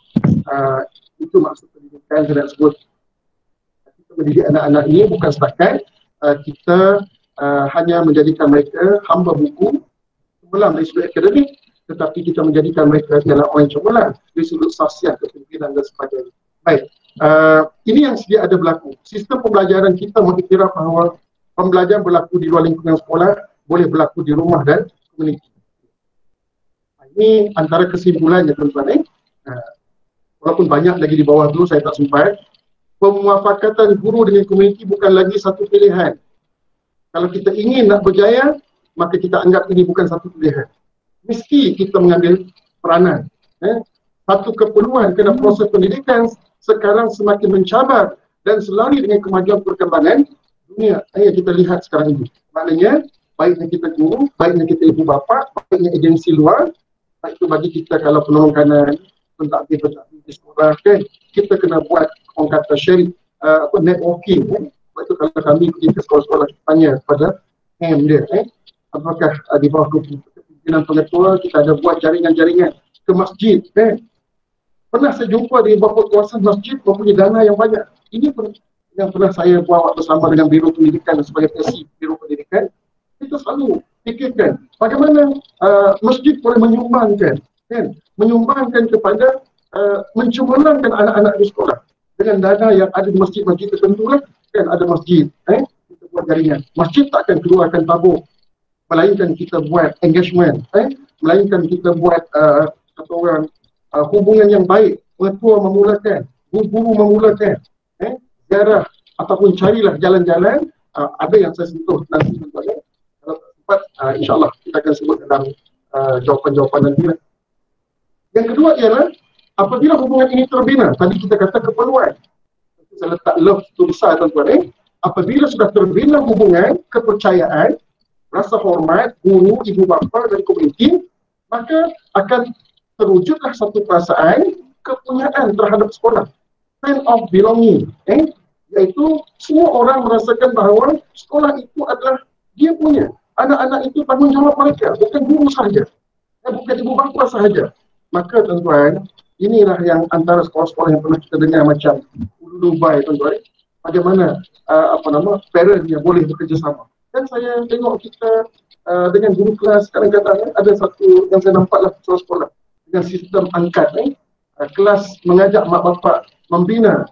itu maksud pendidikan saya nak sebut. Kita mendidik anak-anak ini bukan setakat kita hanya menjadikan mereka hamba buku cemerlang dari sudut akademik, tetapi kita menjadikan mereka adalah orang yang cemerlang dari sudut sasiah, kepimpinan dan sebagainya. Baik, ini yang sedia ada berlaku. Sistem pembelajaran kita mengiktiraf bahawa pembelajaran berlaku di luar lingkungan sekolah, boleh berlaku di rumah dan komuniti. Ini antara kesimpulannya tuan-tuan. Walaupun banyak lagi di bawah tu, saya tak sempat. Pemuafakatan guru dengan komuniti bukan lagi satu pilihan. Kalau kita ingin nak berjaya, maka kita anggap ini bukan satu pilihan. Mesti kita mengambil peranan. Satu keperluan kerana proses pendidikan sekarang semakin mencabar dan selari dengan kemajuan perkembangan dunia. Yang kita lihat sekarang ini. Maknanya, baiknya kita guru, baiknya kita ibu bapa, baiknya agensi luar, baik itu bagi kita kalau penolong kanan, pentadbir di sekolah kan, kita kena buat orang kata sharing, networking. Sebab itu kalau kami pergi ke sekolah-sekolah, kita tanya kepada dia, apakah di bawah kepimpinan pengetua kita ada buat jaringan-jaringan ke masjid. Pernah saya jumpa di bawah kawasan masjid mempunyai dana yang banyak. Ini yang pernah saya buat bersama dengan Biro Pendidikan sebagai PSI Biro Pendidikan. Kita selalu fikirkan bagaimana masjid boleh menyumbangkan, menyumbangkan kepada mencemurangkan anak-anak di sekolah dengan dana yang ada di masjid-masjid tertentu lah, kan ada masjid, kita buat jaringan. Masjid tak akan keluarkan tabung, melainkan kita buat engagement, melainkan kita buat kata orang hubungan yang baik, pengetua memulakan, guru memulakan, ziarah ataupun carilah jalan-jalan. Ada yang saya sentuh nanti tuan-tuan. Kalau sempat, insyaAllah kita akan sebut dalam jawapan-jawapan nanti. Yang kedua ialah apabila hubungan ini terbina, tadi kita kata keperluan. Saya letak love itu besar tuan-tuan. Apabila sudah terbina hubungan, kepercayaan, rasa hormat, guru, ibu bapa dan komuniti, maka akan terwujudlah satu perasaan kepunyaan terhadap sekolah. Sense of belonging. Iaitu semua orang merasakan bahawa sekolah itu adalah dia punya. Anak-anak itu tanggungjawab mereka, bukan guru sahaja, bukan ibu bapa sahaja. Maka tuan-tuan, inilah yang antara sekolah-sekolah yang pernah kita dengar macam Dubai tuan-tuan. Bagaimana parentnya boleh bekerjasama. Dan saya tengok kita dengan guru kelas kadang-kadang ada satu yang saya nampaklah sekolah dengan sistem angkat kelas mengajak mak bapak membina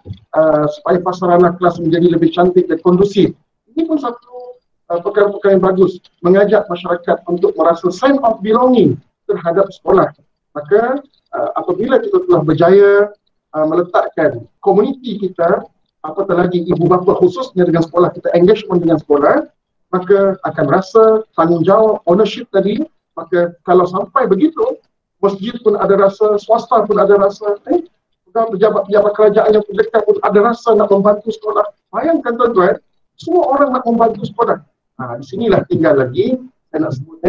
supaya prasarana kelas menjadi lebih cantik dan kondusif. Ini pun satu perkara-perkara yang bagus, mengajak masyarakat untuk merasa sense of belonging terhadap sekolah. Maka apabila kita telah berjaya meletakkan komuniti kita, apatah lagi ibu bapa khususnya dengan sekolah, kita engagement dengan sekolah, maka akan rasa tanggungjawab, ownership tadi. Maka kalau sampai begitu, masjid pun ada rasa, swasta pun ada rasa, pejabat-pejabat kerajaan yang terdekat pun ada rasa nak membantu sekolah. Bayangkan tuan-tuan, semua orang nak membantu sekolah. Di sinilah tinggal lagi, saya nak sebut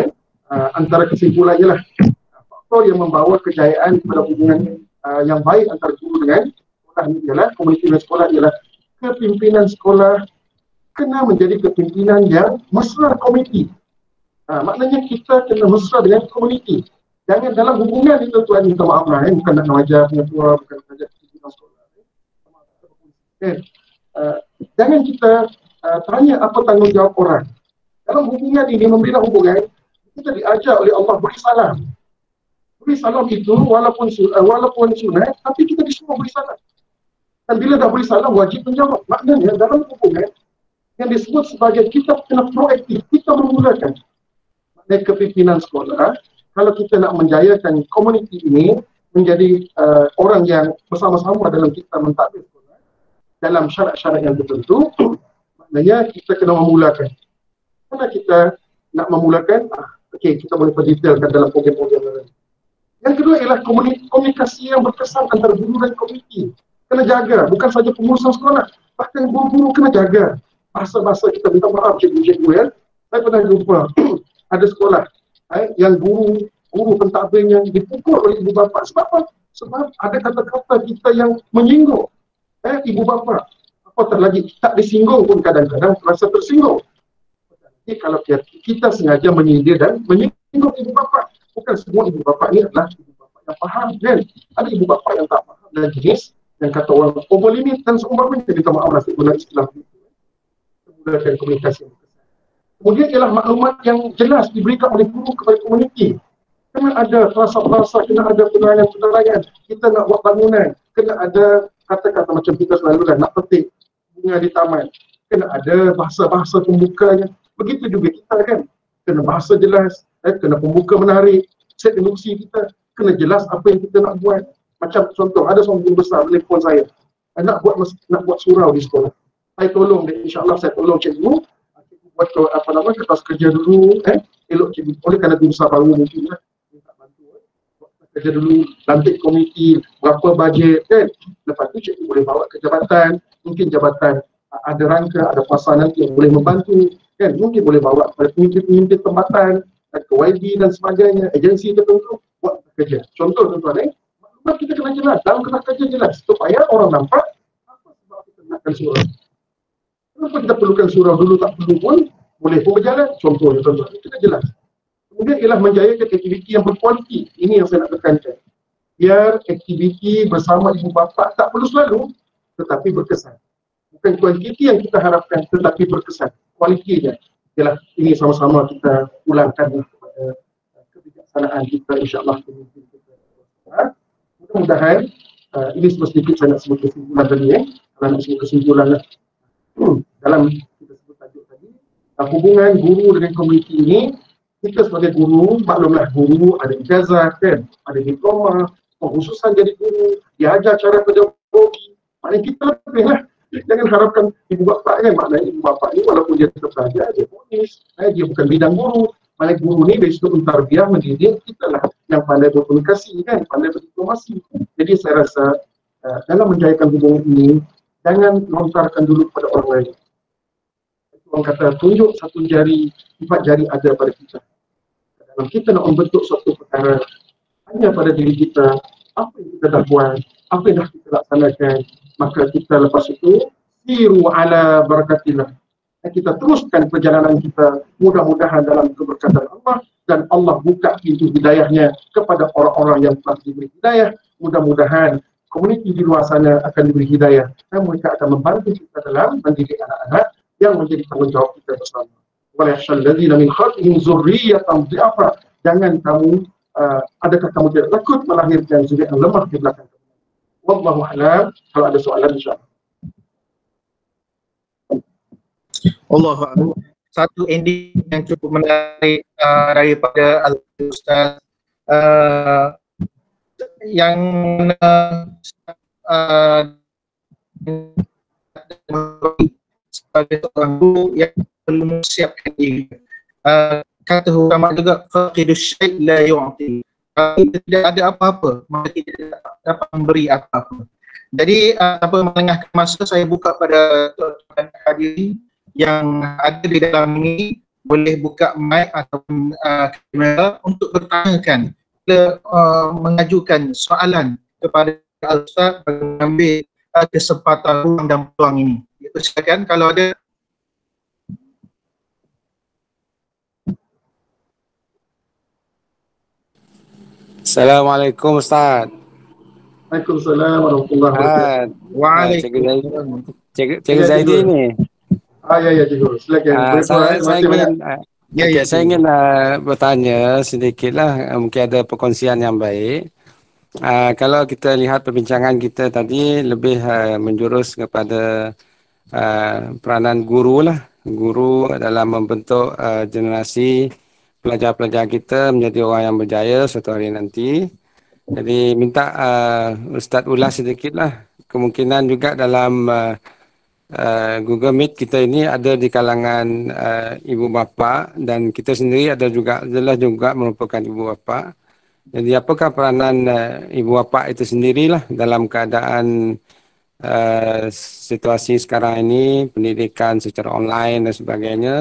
antara kesimpulannya lah, faktor yang membawa kejayaan kepada hubungan yang baik antara guru dengan sekolah ini ialah, komuniti dan sekolah ialah kepimpinan sekolah kena menjadi kepimpinan yang mesra komuniti. Maknanya kita kena mesra dengan komuniti. Jangan dalam hubungan itu tuan, minta maaf lah, bukan nak mengajar pengetua, bukan nak mengajar pimpinan sekolah. Jangan kita tanya apa tanggungjawab orang. Dalam hubungan ini, membina hubungan, kita diajar oleh Allah beri salam. Beri salam itu walaupun sunat, tapi kita disuruh beri salam. Dan bila dah beri salam, wajib menjawab. Maknanya dalam hubungan yang disebut sebagai kita kena proaktif, kita memulakan. Maknanya kepimpinan sekolah, kalau kita nak menjayakan komuniti ini menjadi orang yang bersama-sama dalam kita mentadbir sekolah dalam syarat-syarat yang tertentu, maknanya kita kena memulakan. Kalau kita nak memulakan, okey, kita boleh berdetailkan dalam program-program lain. Yang kedua ialah komunikasi yang berkesan antara guru dan komuniti. Kena jaga, bukan saja pengurusan sekolah, bahkan guru-guru kena jaga. Bahasa-bahasa kita, minta maaf cikgu-cikgu ya. Saya pernah jumpa ada sekolah yang guru pentadbirnya dipukul oleh ibu bapa. Sebab apa? Sebab ada kata-kata kita yang menyinggung ibu bapa. Apatah lagi tak disinggung pun kadang-kadang rasa tersinggung. Jadi kalau kita sengaja menyindir dan menyinggung ibu bapa, bukan semua ibu bapa ini adalah ibu bapa yang faham kan? Ada ibu bapa yang tak faham dan jenis yang kata orang over limit dan seumpamanya. Minta maaf lah saya guna istilah itu. Menggunakan komunikasi. Kemudian ialah maklumat yang jelas diberikan oleh guru kepada komuniti. Kena ada frasa-frasa, kena ada penerangan-penerangan. Kita nak buat bangunan, kena ada kata-kata macam kita selalu nak petik bunga di taman. Kena ada bahasa-bahasa pembukanya. Begitu juga kita kan. Kena bahasa jelas, kena pembuka menarik. set emosi kita kena jelas apa yang kita nak buat. Macam contoh, ada seorang guru besar telefon saya, nak buat surau di sekolah. Saya tolong dia, insyaAllah saya tolong cikgu buat kertas kerja dulu, elok cikgu, oleh kerana guru besar baru mungkin lah, minta bantu, buat kerja dulu, lantik komiti, berapa bajet kan. Lepas tu cikgu boleh bawa ke jabatan, mungkin jabatan ada rangka, ada pasal nanti yang boleh membantu kan, mungkin boleh bawa kepada pemimpin tempatan, ke YB dan sebagainya, agensi tertentu buat kerja. Contoh tuan-tuan, maklumat kita kena jelas, dalam kertas kerja jelas supaya orang nampak apa sebab kita nakkan surau. Kenapa kita perlukan surau, dulu tak perlu pun boleh pun berjalan. Contohnya tuan-tuan, kita jelas. Kemudian ialah menjayakan aktiviti yang berkualiti. Ini yang saya nak tekankan. Biar aktiviti bersama ibu bapa tak perlu selalu, tetapi berkesan. Bukan kuantiti yang kita harapkan, tetapi berkesan. Kualitinya ialah ini sama-sama kita ulangkan kepada kebijaksanaan kita, insyaAllah. Mudah-mudahan ini sedikit saya nak sebut kesimpulan tadi. Kalau nak sebut kesimpulan dalam kita sebut tajuk tadi, hubungan guru dengan komuniti ini, kita sebagai guru, maklumlah guru ada ijazah kan, ada diploma, pengkhususan jadi guru, diajar cara pedagogi, maknanya kita lebih lah. Jangan harapkan ibu bapa kan, maknanya ibu bapa ni walaupun dia tetap saja, dia polis, dia bukan bidang guru. Maknanya guru ni dari situ mentarbiah, mendidik, kita lah yang pandai berkomunikasi kan, pandai berdiplomasi. Jadi saya rasa dalam menjayakan hubungan ini, jangan lontarkan dulu kepada orang lain. Orang kata, tunjuk satu jari, 4 jari ada pada kita. Dalam kita nak membentuk suatu perkara, hanya pada diri kita, apa yang kita dah buat, apa yang dah kita laksanakan, maka kita lepas itu, siru ala barakatillah. Kita teruskan perjalanan kita, mudah-mudahan dalam keberkatan Allah, dan Allah buka pintu hidayahnya kepada orang-orang yang telah diberi hidayah. Mudah-mudahan komuniti di luar sana akan diberi hidayah, dan mereka akan membantu kita dalam mendidik anak-anak yang menjadi tanggungjawab kita bersama. Walasyalladzina min khalqihim dzurriyyatan dhi'afa. Jangan kamu, adakah kamu tidak takut melahirkan zuriat yang lemah di belakang kamu? Wallahu a'lam. Kalau ada soalan, insyaAllah. Allahu a'lam. Satu ending yang cukup menarik daripada Al-Ustaz, yang sebagai seorang guru yang perlu mempersiapkan diri. Kata ulama juga, faqidus syai' la yu'ti. Kalau tidak ada apa-apa, maka tidak dapat memberi apa-apa. Jadi tanpa melengahkan masa, saya buka pada tuan-tuan hadirin yang ada di dalam ini, boleh buka mic ataupun kamera untuk bertanyakan, mengajukan soalan kepada Al-Ustaz bagi mengambil kesempatan ruang dan peluang ini. Silakan kalau ada. Assalamualaikum Ustaz. Waalaikumsalam warahmatullahi wabarakatuh. Waalaikumsalam. Cikgu Zaidi ni. Ya cikgu, silakan. Saya ingin bertanya sedikitlah, mungkin ada perkongsian yang baik. Kalau kita lihat perbincangan kita tadi lebih menjurus kepada peranan guru lah, guru dalam membentuk generasi pelajar-pelajar kita menjadi orang yang berjaya suatu hari nanti. Jadi minta Ustaz ulas sedikit lah, kemungkinan juga dalam Google Meet kita ini ada di kalangan ibu bapa, dan kita sendiri adalah juga merupakan ibu bapa. Jadi apakah peranan ibu bapa itu sendirilah dalam keadaan situasi sekarang ini, pendidikan secara online dan sebagainya.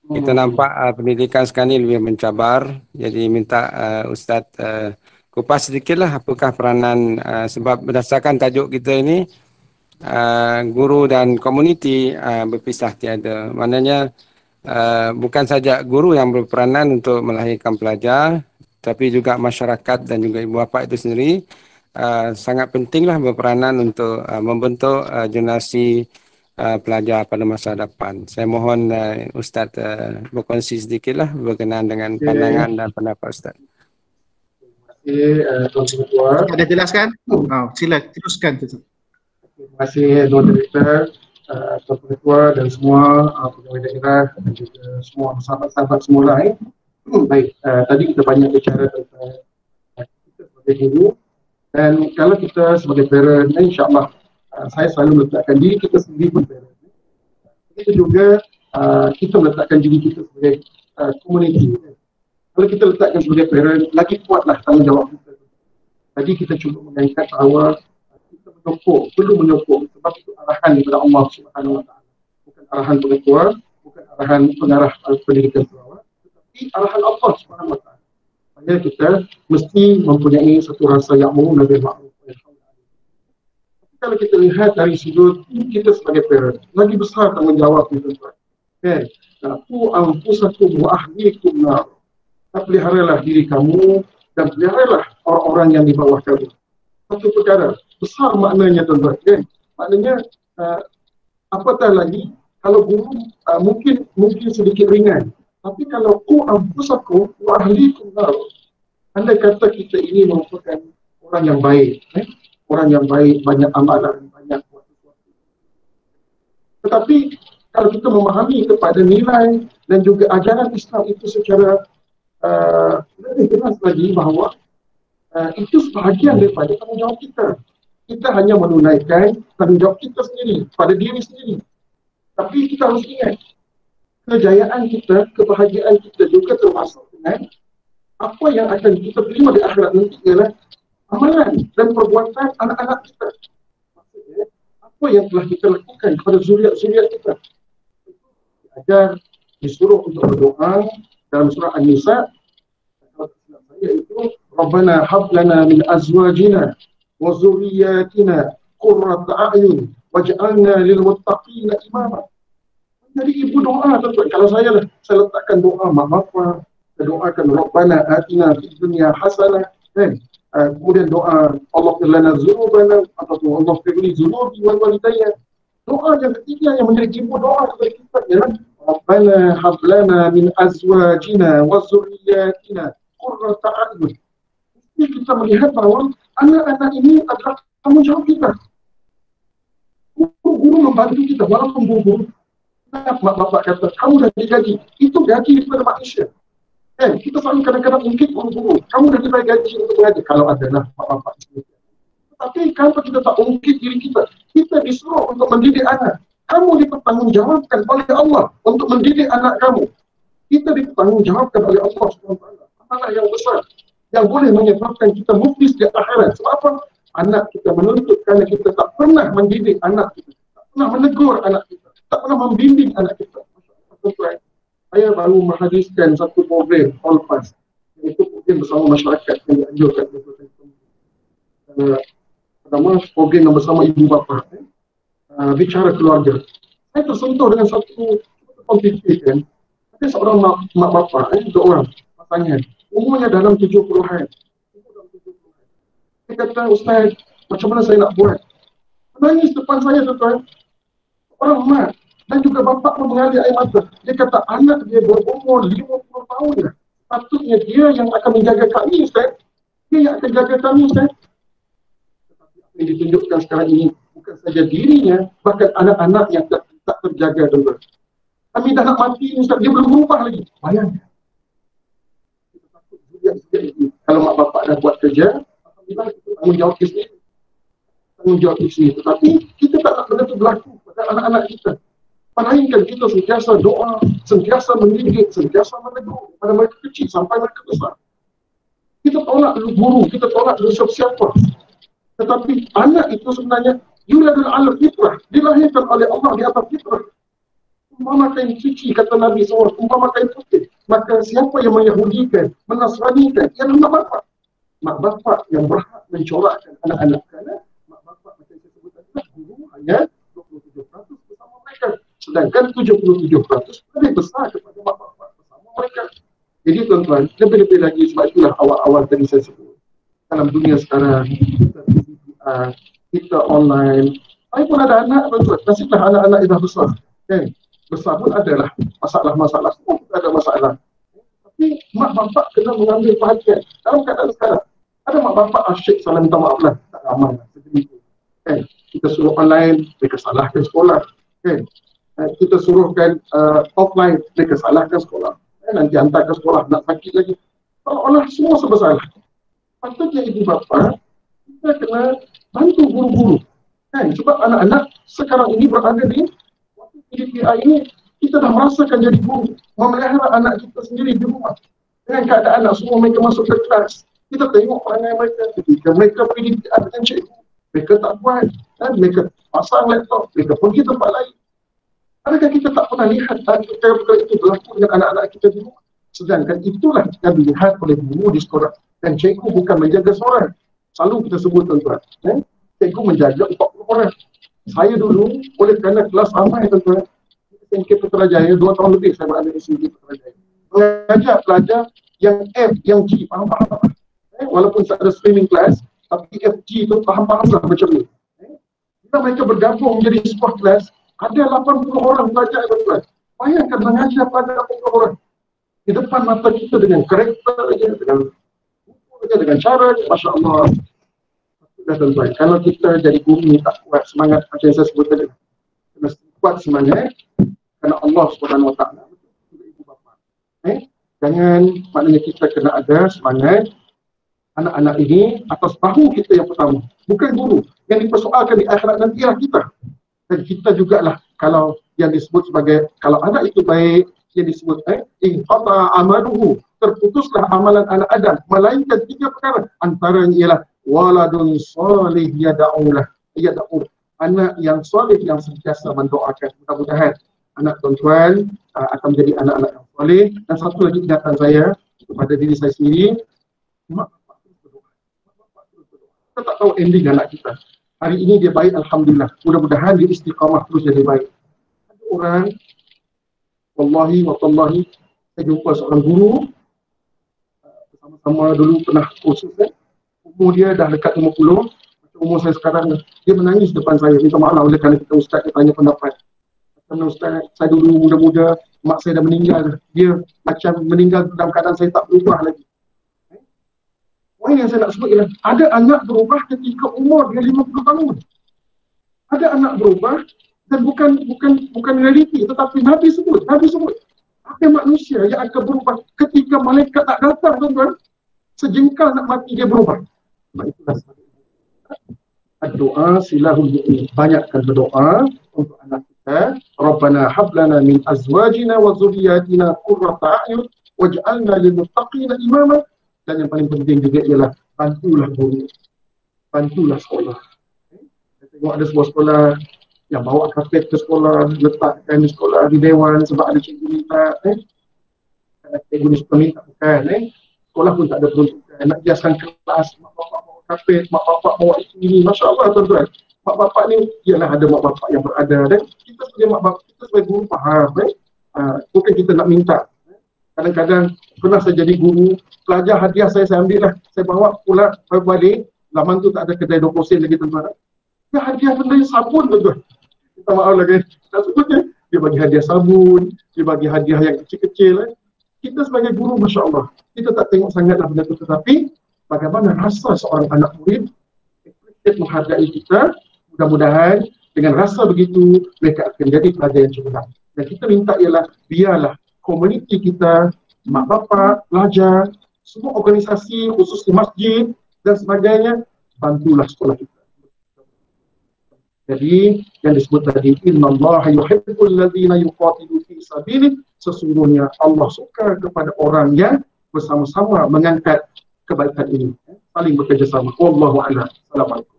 Kita nampak pendidikan sekarang ini lebih mencabar. Jadi minta Ustaz kupas sedikitlah apakah peranan, sebab berdasarkan tajuk kita ini, guru dan komuniti berpisah tiada. Maknanya bukan saja guru yang berperanan untuk melahirkan pelajar, tapi juga masyarakat dan juga ibu bapa itu sendiri sangat pentinglah berperanan untuk membentuk generasi pelajar pada masa depan. Saya mohon Ustaz berkongsi sedikitlah berkenaan dengan pandangan dan pendapat Ustaz. Terima kasih Tuan Ketua. Ada jelaskan? Sila teruskan. Terima kasih Tuan Director, Tuan Ketua dan semua pegawai daerah dan juga semua sahabat-sahabat semua lain. Baik, tadi kita banyak bicara tentang kita sebagai guru, dan kalau kita sebagai parent, insyaAllah saya selalu meletakkan diri kita sendiri pun parent. Itu juga kita meletakkan diri kita sebagai community. Kalau kita letakkan sebagai parent, lagi kuatlah tanggungjawab kita. Tadi kita cuba mengangkat bahawa kita perlu menyokong sebab itu arahan daripada Allah Subhanahu Wa Taala. Bukan arahan pengetua, bukan arahan pengarah pendidikan Sarawak, tetapi arahan Allah Subhanahu Wa Taala. Supaya kita mesti mempunyai satu rasa ya'mur nabil ma'ruf wa nahy 'anil munkar. Tapi kalau kita lihat dari sudut kita sebagai parent, lagi besar tanggungjawab kita, tuan. Kan? Qu anfusakum wa ahlikum nar. Peliharalah diri kamu dan peliharalah orang-orang yang di bawah kamu. Satu perkara besar maknanya, tuan-tuan. Kan? Maknanya apatah lagi kalau guru mungkin sedikit ringan. Tapi kalau qu anfusakum wa ahlikum nar, andai kata kita ini merupakan orang yang baik, orang yang baik, banyak amalan, banyak buat sesuatu. Tetapi kalau kita memahami kepada nilai dan juga ajaran Islam itu secara lebih jelas lagi bahawa itu sebahagian daripada tanggungjawab kita. Kita hanya menunaikan tanggungjawab kita sendiri, pada diri sendiri. Tapi kita harus ingat, kejayaan kita, kebahagiaan kita juga termasuk dengan apa yang akan kita terima di akhirat nanti ialah amalan dan perbuatan anak-anak kita. Maksudnya, apa yang telah kita lakukan kepada zuriat-zuriat kita. Ajar, disuruh untuk berdoa dalam surah An-Nisa. Kalau silap saya itu, Rabbana hablana min azwajina wa zuriyatina qurrata a'yun waj'alna lil muttaqina imama. Jadi ibu doa, tuan-tuan. Kalau saya letakkan doa mak bapak, saya doakan Rabbana atina fid dunya hasanah, kan? Kemudian doa Allah lana dzunubana ataupun Allah firli dzunubi wal walidayya. Doa yang ketiga yang menjadi ibu doa kepada kita ialah Rabbana hab lana min azwajina wa dzurriyyatina qurrata a'yun. Jadi kita melihat bahawa anak-anak ini adalah tanggungjawab kita. Guru membantu kita, walaupun guru mak bapak kata kamu dah digaji, itu gaji daripada manusia. Kita selalu kadang-kadang mungkin guru, kamu dah dibayar gaji untuk mengajar, kalau adalah mak bapak. Tapi kalau kita tak ungkit diri kita, kita disuruh untuk mendidik anak. Kamu dipertanggungjawabkan oleh Allah untuk mendidik anak kamu. Kita dipertanggungjawabkan oleh Allah SWT. Anak yang besar, yang boleh menyebabkan kita muflis di akhirat. Sebab apa? Anak kita menuntut kerana kita tak pernah mendidik anak kita, tak pernah menegur anak kita, tak pernah membimbing anak kita. Saya baru menghadirkan satu program All Pass, iaitu program bersama masyarakat yang dianjurkan pertama program yang bersama ibu bapa, bicara keluarga. Saya tersentuh dengan satu konflik kan. Ada seorang mak bapa, dua orang pasangan, umurnya dalam 70-an. Dia kata, Ustaz, macam mana saya nak buat? Menangis depan saya, tuan-tuan. Orang mak dan juga bapa pun mengalir air mata. Dia kata anak dia berumur 50 tahun dah. Patutnya dia yang akan menjaga kami, Ustaz. Dia yang akan jaga kami, Ustaz. Tetapi apa yang ditunjukkan sekarang ini bukan saja dirinya, bahkan anak-anak yang tak terjaga, tuan-tuan. Kami dah nak mati, Ustaz. Dia belum berubah lagi. Bayangkan. Kita takut juga ini. Kalau mak bapak dah buat kerja, alhamdulillah kita tanggungjawab di sini. Tanggungjawab di sini. Tetapi kita tak nak benda itu berlaku pada anak-anak kita. Melainkan kita sentiasa doa, sentiasa mendidik, sentiasa menegur pada mereka kecil sampai mereka besar. Kita tolak dulu guru, kita tolak dulu siapa-siapa. Tetapi anak itu sebenarnya yuladul ala fitrah, dilahirkan oleh Allah di atas fitrah. Umpama kain suci, kata Nabi SAW, umpama kain putih. Maka siapa yang menyahudikan, menasranikan, ialah mak bapak. Mak bapak yang berhak mencorakkan anak-anak. Kerana mak bapak macam saya sebut tadi, guru hanya 27% bersama mereka. Sedangkan 77% lebih besar kepada mak bapak bersama mereka. Jadi tuan-tuan, lebih-lebih lagi sebab itulah awal-awal tadi saya sebut. Dalam dunia sekarang, kita online. Saya pun ada anak, tuan-tuan. Nasiblah anak-anak yang dah besar. Kan? Besar pun adalah masalah-masalah. Semua kita ada masalah. Tapi mak bapak kena mengambil perhatian. Dalam keadaan sekarang, ada mak bapak asyik salah minta maaf lah. Tak ramai lah. Kan? Kita suruh online, mereka salahkan sekolah. Kan? Kita suruhkan offline, mereka salahkan sekolah. nanti hantar ke sekolah nak sakit lagi. Seolah-olah semua bersalah. Patutnya ibu bapa kita kena bantu guru-guru. Kan? Sebab anak-anak sekarang ini berada di waktu PDPI ini, kita dah merasakan jadi guru, memelihara anak kita sendiri di rumah. Dengan keadaan anak semua mereka masuk ke kelas, kita tengok perangai mereka ketika mereka PDPI dengan cikgu. Mereka tak buat, kan? Mereka pasang laptop, mereka pergi tempat lain. Adakah kita tak pernah lihat perkara-perkara itu berlaku dengan anak-anak kita di rumah? Sedangkan itulah yang dilihat oleh guru di sekolah. Dan cikgu bukan menjaga seorang. Selalu kita sebut tuan-tuan. Cikgu menjaga 40 orang. Saya dulu, oleh kerana kelas ramai tuan-tuan, SMK Putrajaya, 2 tahun lebih saya berada di SMK Putrajaya. Mengajar pelajar yang F, yang G, faham-faham. Walaupun saya ada streaming class, tapi F, G itu faham-faham lah macam ni. Bila mereka bergabung menjadi sebuah kelas, ada 80 orang belajar tuan-tuan. Bayangkan mengajar pada 80 orang. Di depan mata kita dengan karakter dia, dengan cara dia, Masya Allah. Tuan-tuan, kalau kita jadi guru ni tak kuat semangat macam yang saya sebut tadi, kena kuat semangat kerana Allah Subhanahu Wa Taala. Ibu bapa, jangan, maknanya kita kena ada semangat anak-anak ini atas bahu kita yang pertama, bukan guru. Yang dipersoalkan di akhirat nanti ialah kita. Dan kita jugalah kalau yang disebut sebagai, kalau anak itu baik, yang disebut inqata amaluhu, terputuslah amalan anak Adam, melainkan 3 perkara. Antaranya ialah waladun salih yada'ulah, anak yang soleh yang sentiasa mendoakan. Mudah-mudahan anak tuan-tuan akan menjadi anak-anak yang soleh. Dan satu lagi ingatan saya kepada diri saya sendiri, mak bapak terus berdoa. Kita tak tahu ending anak kita. Hari ini dia baik, alhamdulillah. Mudah-mudahan dia istiqamah terus jadi baik. Ada orang, wallahi wa tallahi, saya jumpa seorang guru, bersama-sama dulu pernah kursus, umur dia dah dekat 50, macam umur saya sekarang, dia menangis depan saya, minta maaf oleh kerana kita ustaz, dia tanya pendapat. Kerana ustaz, saya dulu muda-muda, mak saya dah meninggal, dia macam meninggal dalam keadaan saya tak berubah lagi. Poin yang saya nak sebut ialah, ada anak berubah ketika umur dia 50 tahun. Ada anak berubah, dan bukan realiti, tetapi Nabi sebut, ada manusia yang akan berubah ketika malaikat tak datang, tuan-tuan. Sejengkal nak mati dia berubah. Itulah doa silahul mu'min. Banyakkan berdoa untuk anak kita. Rabbana hablana min azwajina wa zuriyatina qurrata a'yun waj'alna lil muttaqina imama. Dan yang paling penting juga ialah bantulah guru, bantulah sekolah. Saya tengok ada sebuah sekolah yang bawa kapet ke sekolah, letakkan di sekolah di dewan sebab ada cikgu minta, cikgu ni suka minta, bukan, sekolah pun tak ada peruntukan, nak hiaskan kelas, mak bapak bawa kapet, mak bapak bawa ini, Masya Allah tuan-tuan. Mak bapak ni, ialah ada mak bapak yang berada, dan kita sebagai mak bapak, kita sebagai guru faham, bukan kita nak minta. Kadang-kadang pernah saya jadi guru, pelajar hadiah saya ambil lah, saya bawa pula balik, zaman tu tak ada kedai 20 sen lagi tuan-tuan. Dia hadiah benda sabun tuan-tuan. Kita maaf lah kan, tak sebutnya, dia bagi hadiah sabun, dia bagi hadiah yang kecil-kecil. Kita sebagai guru, Masya Allah, kita tak tengok sangatlah benda itu, tetapi bagaimana rasa seorang anak murid menghargai kita, mudah-mudahan dengan rasa begitu, mereka akan jadi pelajar yang cerdas. Dan kita minta ialah, biarlah komuniti kita, mak bapak, pelajar, semua organisasi, khususnya masjid dan sebagainya, bantulah sekolah kita. Jadi, yang disebut tadi, innallaha yuhibbul ladzina yuqatilu fi sabilihi, sesungguhnya Allah suka kepada orang yang bersama-sama mengangkat kebaikan ini. Saling bekerjasama. Wallahu a'lam. Assalamualaikum.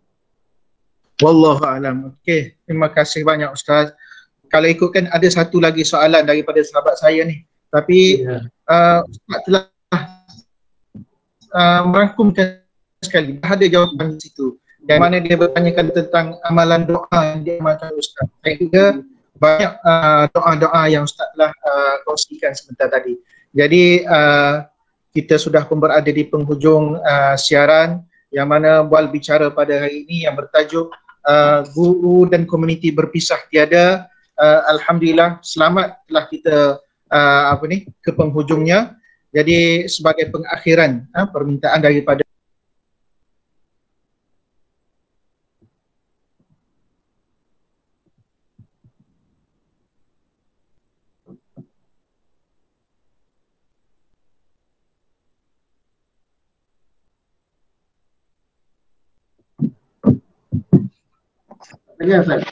Wallahu a'lam. Okey, terima kasih banyak Ustaz. Kalau ikutkan ada satu lagi soalan daripada sahabat saya ni. Tapi Ustaz telah merangkumkan sekali. Ada jawapan di situ. Yang mana dia bertanyakan tentang amalan doa yang diamalkan Ustaz. Dan juga banyak doa-doa yang Ustaz telah kongsikan sebentar tadi. Jadi kita sudah pun berada di penghujung siaran yang mana bual bicara pada hari ini yang bertajuk guru dan komuniti berpisah tiada. Alhamdulillah selamat telah kita ke penghujungnya. Jadi sebagai pengakhiran permintaan daripada Dengar saya.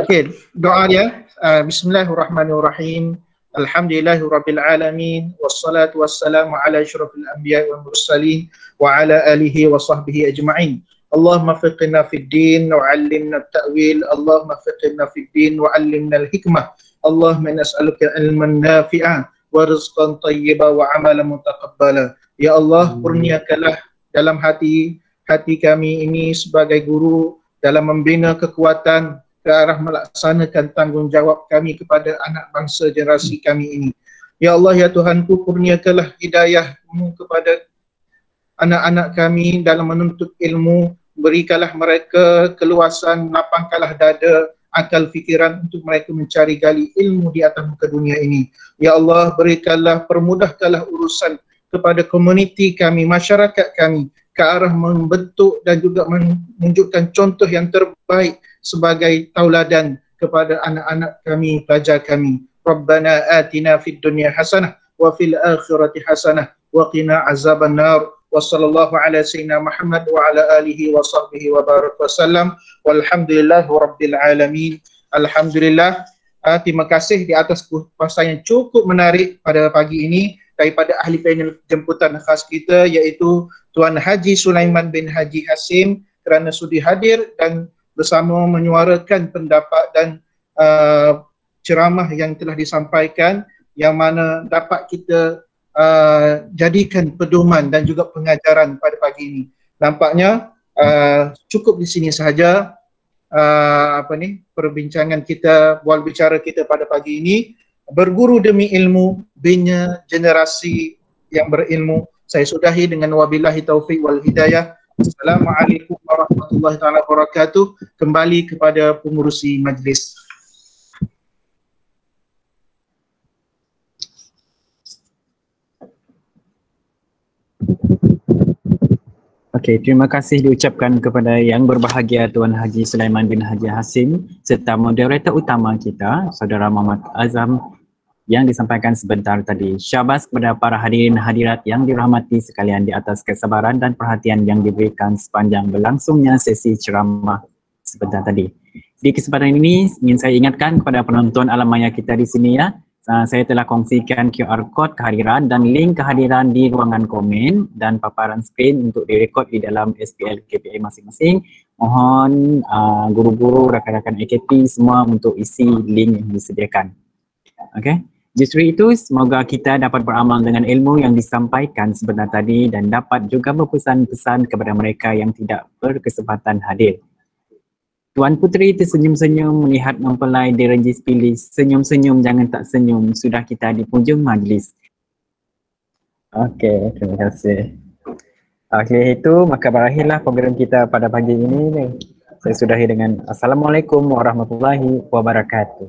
Okey, doa dia. Bismillahirrahmanirrahim. Alhamdulillahirabbil alamin wassalatu wassalamu ala asyrafil anbiya'i wal mursalin wa ala alihi wa sahbihi ajma'in. Allahumma fiqhna fid din wa 'allimna at-ta'wil. Allahumma fiqhna fid din wa 'allimna al-hikmah. Allahumma nas'aluka ilman nafi'an wa rizqan thayyiban wa 'amalan mutaqabbala. Ya Allah, kurniakanlah dalam hati kami ini sebagai guru dalam membina kekuatan ke arah melaksanakan tanggungjawab kami kepada anak bangsa generasi kami ini. Ya Allah, ya Tuhanku, kurniakanlah hidayah-Mu kepada anak-anak kami dalam menuntut ilmu. Berikanlah mereka keluasan, lapangkanlah dada, akal fikiran untuk mereka mencari gali ilmu di atas muka dunia ini. Ya Allah, berikanlah, permudahkanlah urusan kepada komuniti kami, masyarakat kami, ke arah membentuk dan juga menunjukkan contoh yang terbaik sebagai tauladan kepada anak-anak kami, pelajar kami. Rabbana atina fid dunya hasanah wa fil akhirati hasanah wa qina azaban nar. Wa sallallahu ala sayyidina Muhammad wa ala alihi wa sahbihi wa barak wa sallam. Walhamdulillahi rabbil alamin. Alhamdulillah. Terima kasih di atas kupasan yang cukup menarik pada pagi ini daripada ahli panel jemputan khas kita, iaitu Tuan Haji Sulaiman bin Haji Hasim, kerana sudi hadir dan bersama menyuarakan pendapat dan ceramah yang telah disampaikan, yang mana dapat kita jadikan pedoman dan juga pengajaran pada pagi ini. Nampaknya cukup di sini sahaja perbincangan kita, bual bicara kita pada pagi ini. Berguru demi ilmu, bina generasi yang berilmu. Saya sudahi dengan wabillahi taufiq wal hidayah. Assalamualaikum warahmatullahi taala wabarakatuh. Kembali kepada pengurusi majlis. Okey, terima kasih diucapkan kepada yang berbahagia Tuan Haji Sulaiman bin Haji Hasim serta moderator utama kita, Saudara Muhammad Azam, yang disampaikan sebentar tadi. Syabas kepada para hadirin hadirat yang dirahmati sekalian di atas kesabaran dan perhatian yang diberikan sepanjang berlangsungnya sesi ceramah sebentar tadi. Di kesempatan ini ingin saya ingatkan kepada penonton alam maya kita di sini ya. Saya telah kongsikan QR code kehadiran dan link kehadiran di ruangan komen dan paparan skrin untuk direkod di dalam SPL KPI masing-masing. Mohon guru-guru, rakan-rakan AKP semua untuk isi link yang disediakan. Okey. Justru itu, semoga kita dapat beramal dengan ilmu yang disampaikan sebentar tadi dan dapat juga berpesan-pesan kepada mereka yang tidak berkesempatan hadir. Tuan Puteri tersenyum-senyum melihat mempelai di Renjis pilih. Senyum-senyum, jangan tak senyum. Sudah kita di hujung majlis. Okey, terima kasih. Okey, itu maka berakhirlah program kita pada pagi ini. Saya sudahi dengan Assalamualaikum warahmatullahi wabarakatuh.